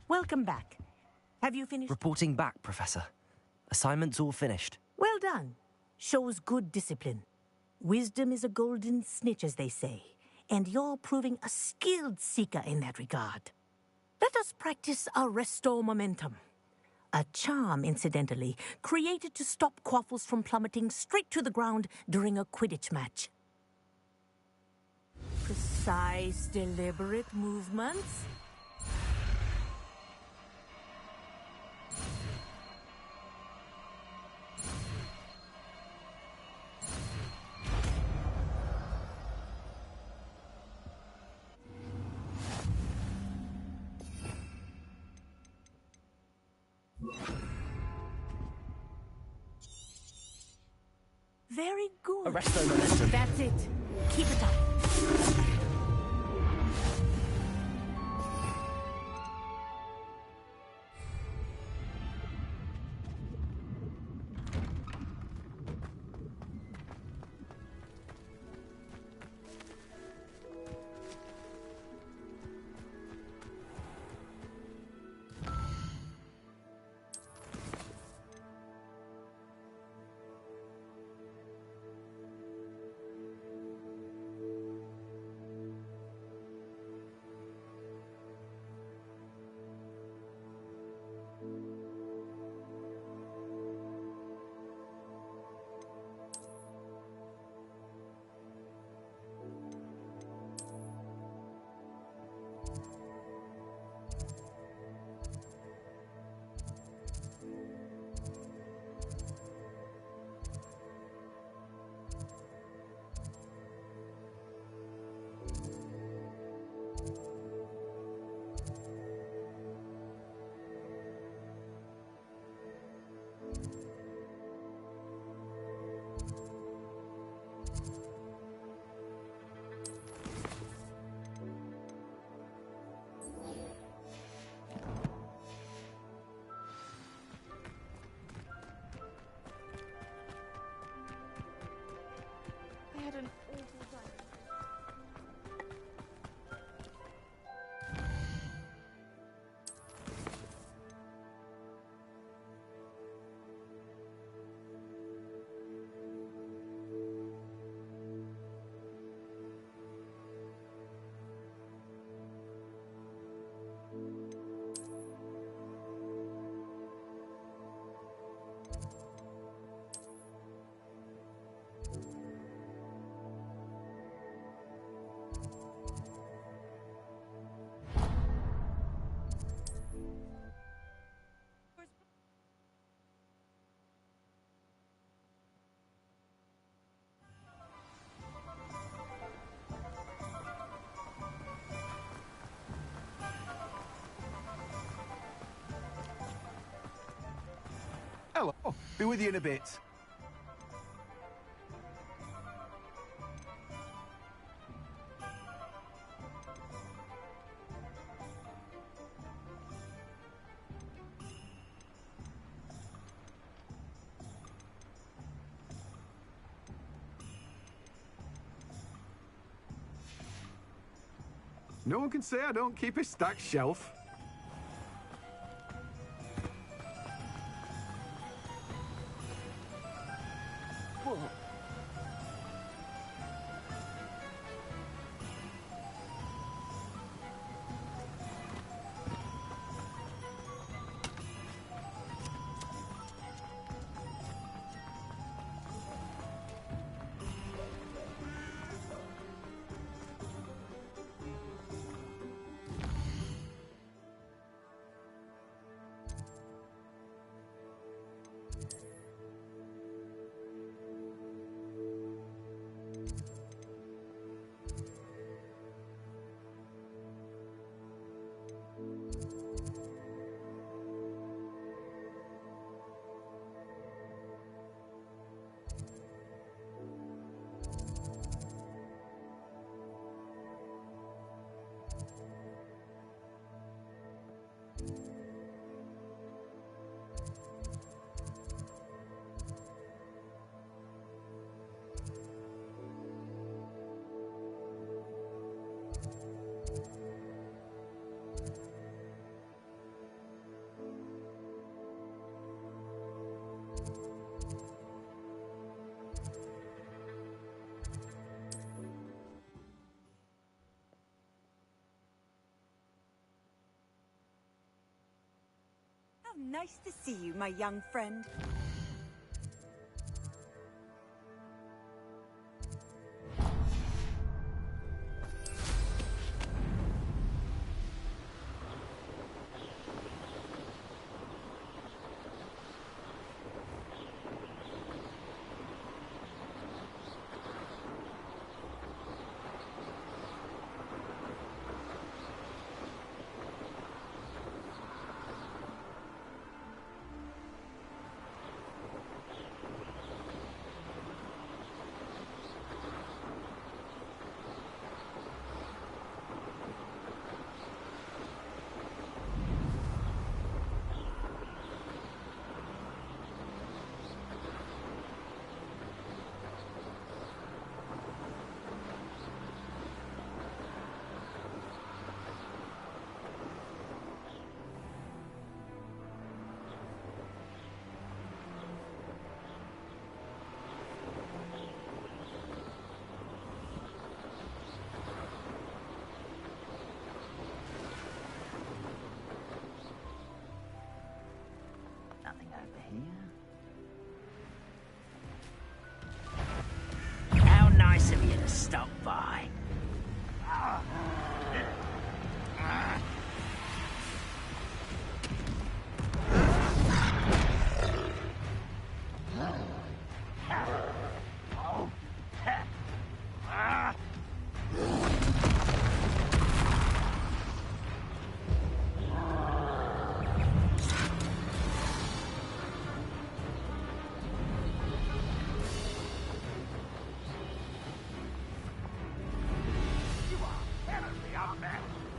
Welcome back. Have you finished? Reporting back, Professor. Assignment's all finished. Well done. Shows good discipline. Wisdom is a golden snitch, as they say, and you're proving a skilled seeker in that regard. Let us practice our restore momentum. A charm, incidentally, created to stop quaffles from plummeting straight to the ground during a Quidditch match. Precise, deliberate movements. Very good. Arresto momentum. That's it. Keep it up. Hello. Be with you in a bit. No one can say I don't keep a stacked shelf. How nice to see you, my young friend. Nothing over here. How nice of you to stop by.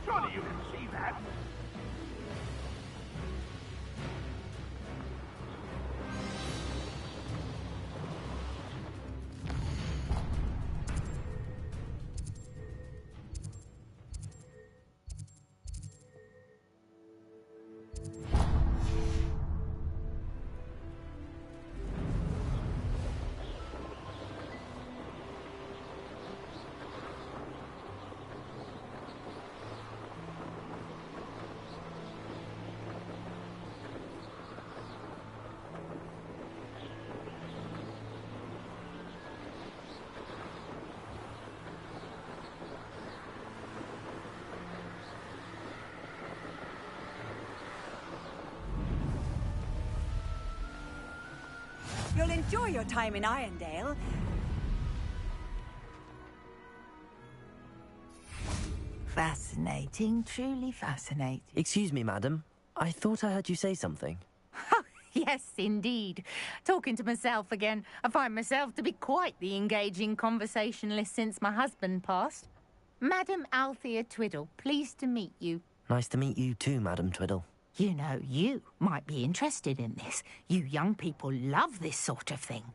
Surely you can see that. You'll enjoy your time in Irondale. Fascinating, truly fascinating. Excuse me, madam. I thought I heard you say something. Yes, Yes, indeed. Talking to myself again. I find myself to be quite the engaging conversationalist since my husband passed. Madam Althea Twiddle, pleased to meet you. Nice to meet you too, Madam Twiddle. You know, you might be interested in this. You young people love this sort of thing.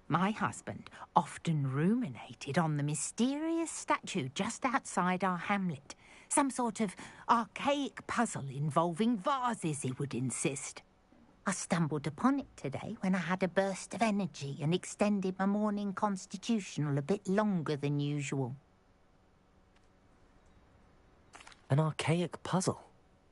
My husband often ruminated on the mysterious statue just outside our hamlet. Some sort of archaic puzzle involving vases, he would insist. I stumbled upon it today when I had a burst of energy and extended my morning constitutional a bit longer than usual. An archaic puzzle.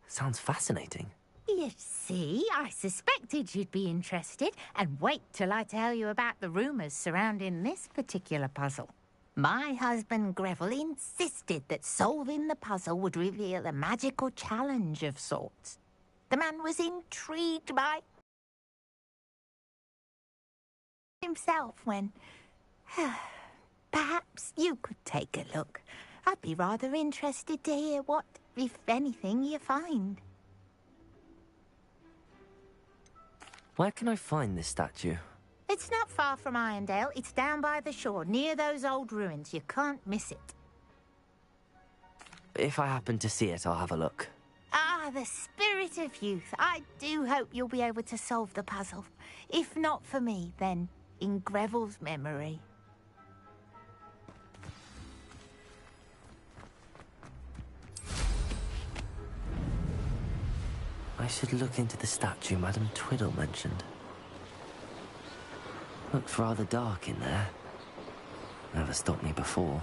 Sounds fascinating. You see, I suspected you'd be interested, and wait till I tell you about the rumours surrounding this particular puzzle. My husband Greville insisted that solving the puzzle would reveal a magical challenge of sorts. The man was intrigued by himself when... Perhaps you could take a look. I'd be rather interested to hear what, if anything, you find. Where can I find this statue? It's not far from Irondale. It's down by the shore, near those old ruins. You can't miss it. If I happen to see it, I'll have a look. Ah, the spirit of youth. I do hope you'll be able to solve the puzzle. If not for me, then in Greville's memory. I should look into the statue Madam Twiddle mentioned. Looks rather dark in there. Never stopped me before.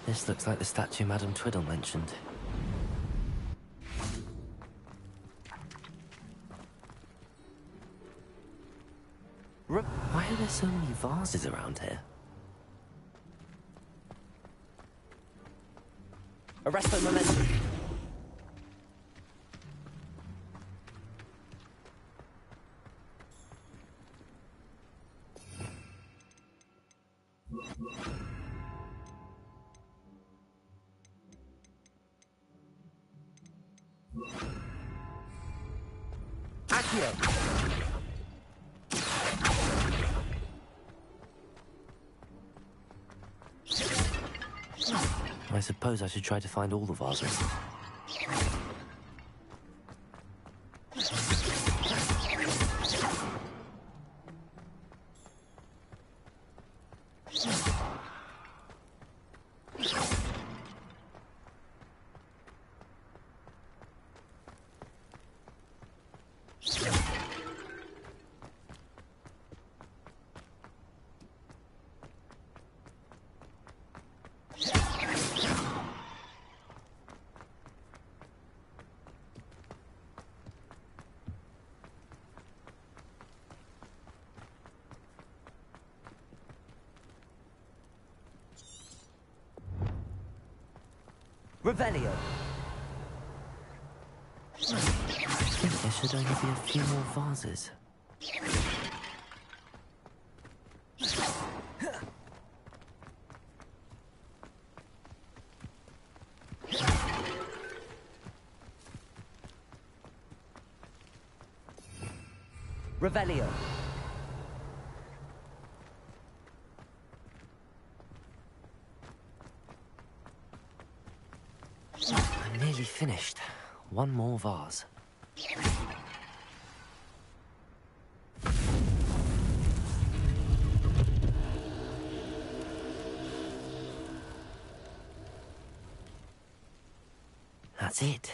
This looks like the statue Madam Twiddle mentioned. Why are there so many vases around here? Arresto momentum. Accio. I suppose I should try to find all the vases. Revelio. I think there should only be a few more vases. Revelio. I'm nearly finished. One more vase. That's it.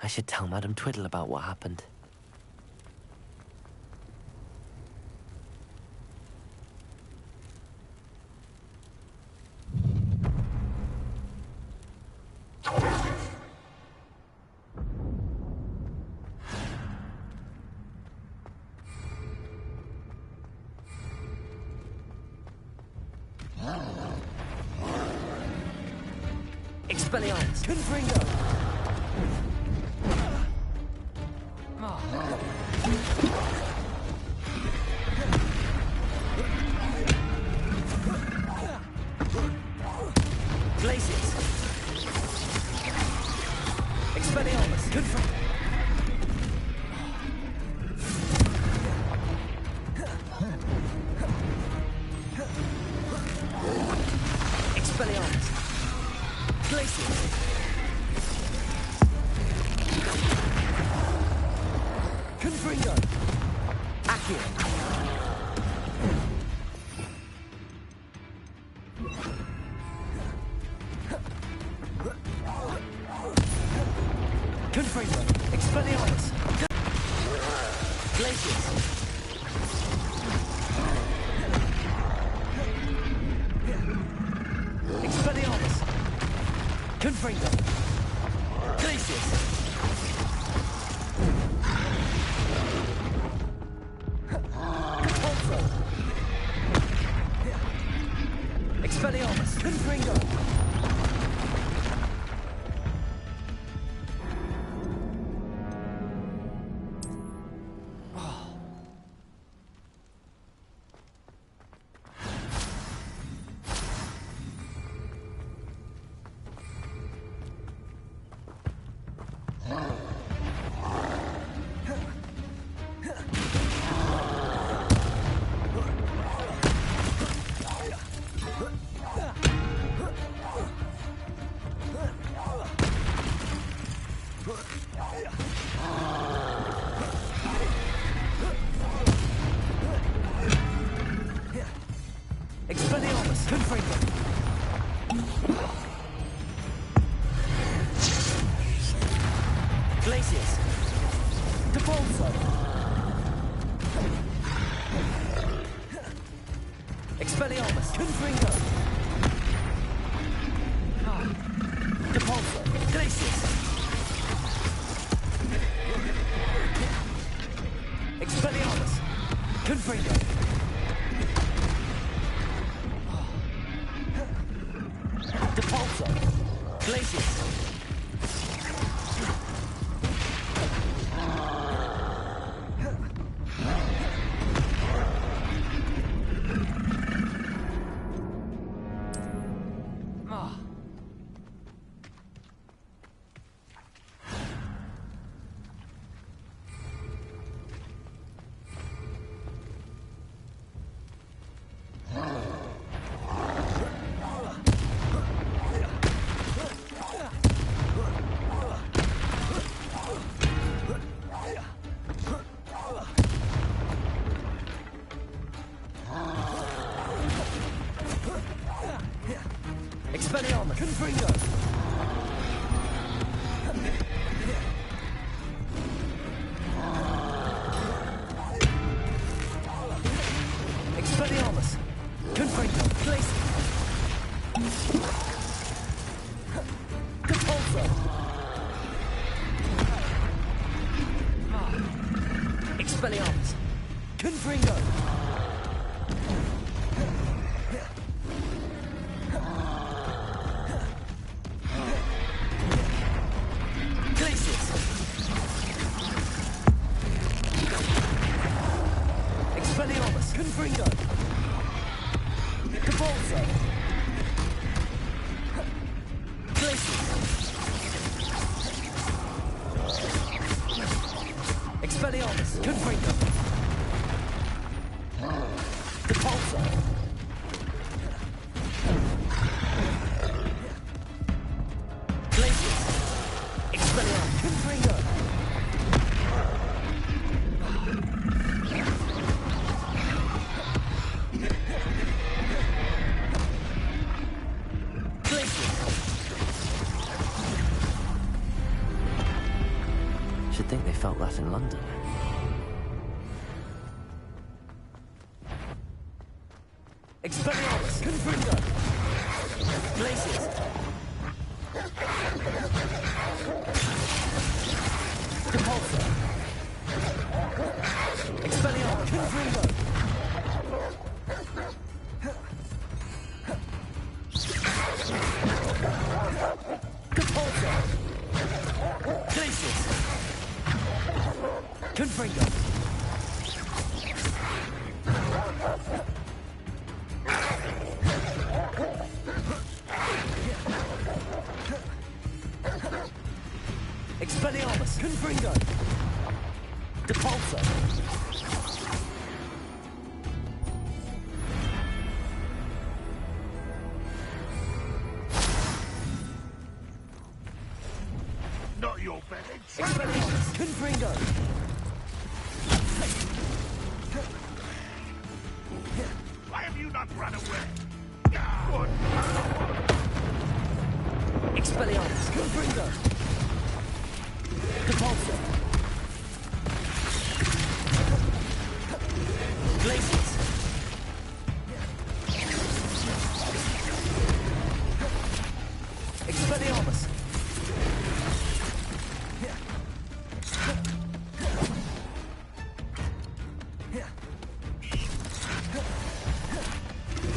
I should tell Madam Twiddle about what happened. Expelliarmus! Confringo! Glaciers. Expelliarmus. Confirm. Expelliarmus. Glaciers. Confringo. Accio. Confringo. Expelliarmus. Glaciers. Expelliarmus. Confringo. Glaciers. Compulso. Expelliarmus. Confringo. Expelliarmus. Confringo. Glaciers. Compulso. Expelliarmus. Confringo. Compulso. Glaciers. Expelliarmus. Confringo. Depulso. Glaciers. Expelliarmus. Confringo. Expelliarmus. Confringo. Glacier. Compulso. Expelliarmus. Confringo. Expelliarmus. Confringo. Compulso. Glacier. Expelliarmus. Confringo. Compulso. Glacier. Expelliarmus. Confringo. Should think they felt that in London. Expelliarmus. Confringo. Glaciers. Compulso. Expelliarmus. Confringo. Compulso. Glaciers. Confringo. Expelliarmus! Confringo! Depulso! Not your best. Expelliarmus! Confringo! Why have you not run away? Expelliarmus! Confringo! Depulso! Glaciers! Expelliarmus!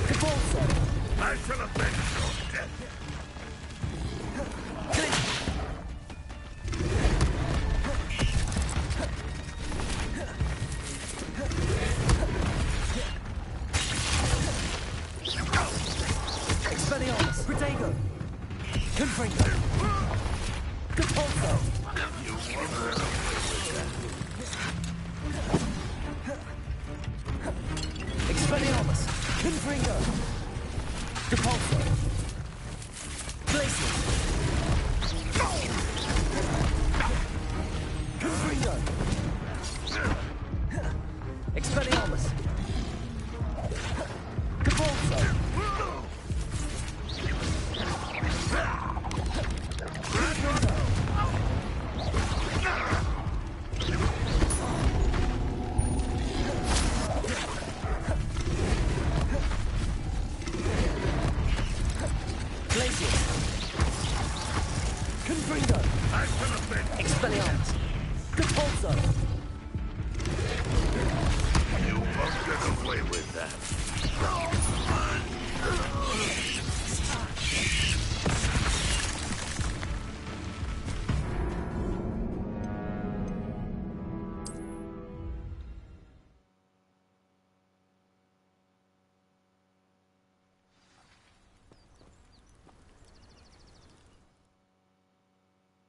Depulso! I shall avenge your death. Expelliarmus! Protego! Confringo! Depulso! Expelliarmus! Confringo! Depulso! Glacier! Confringo! Expelliarmus! Depulso! Glacier! Confringo! Expelliarmus! Depulso!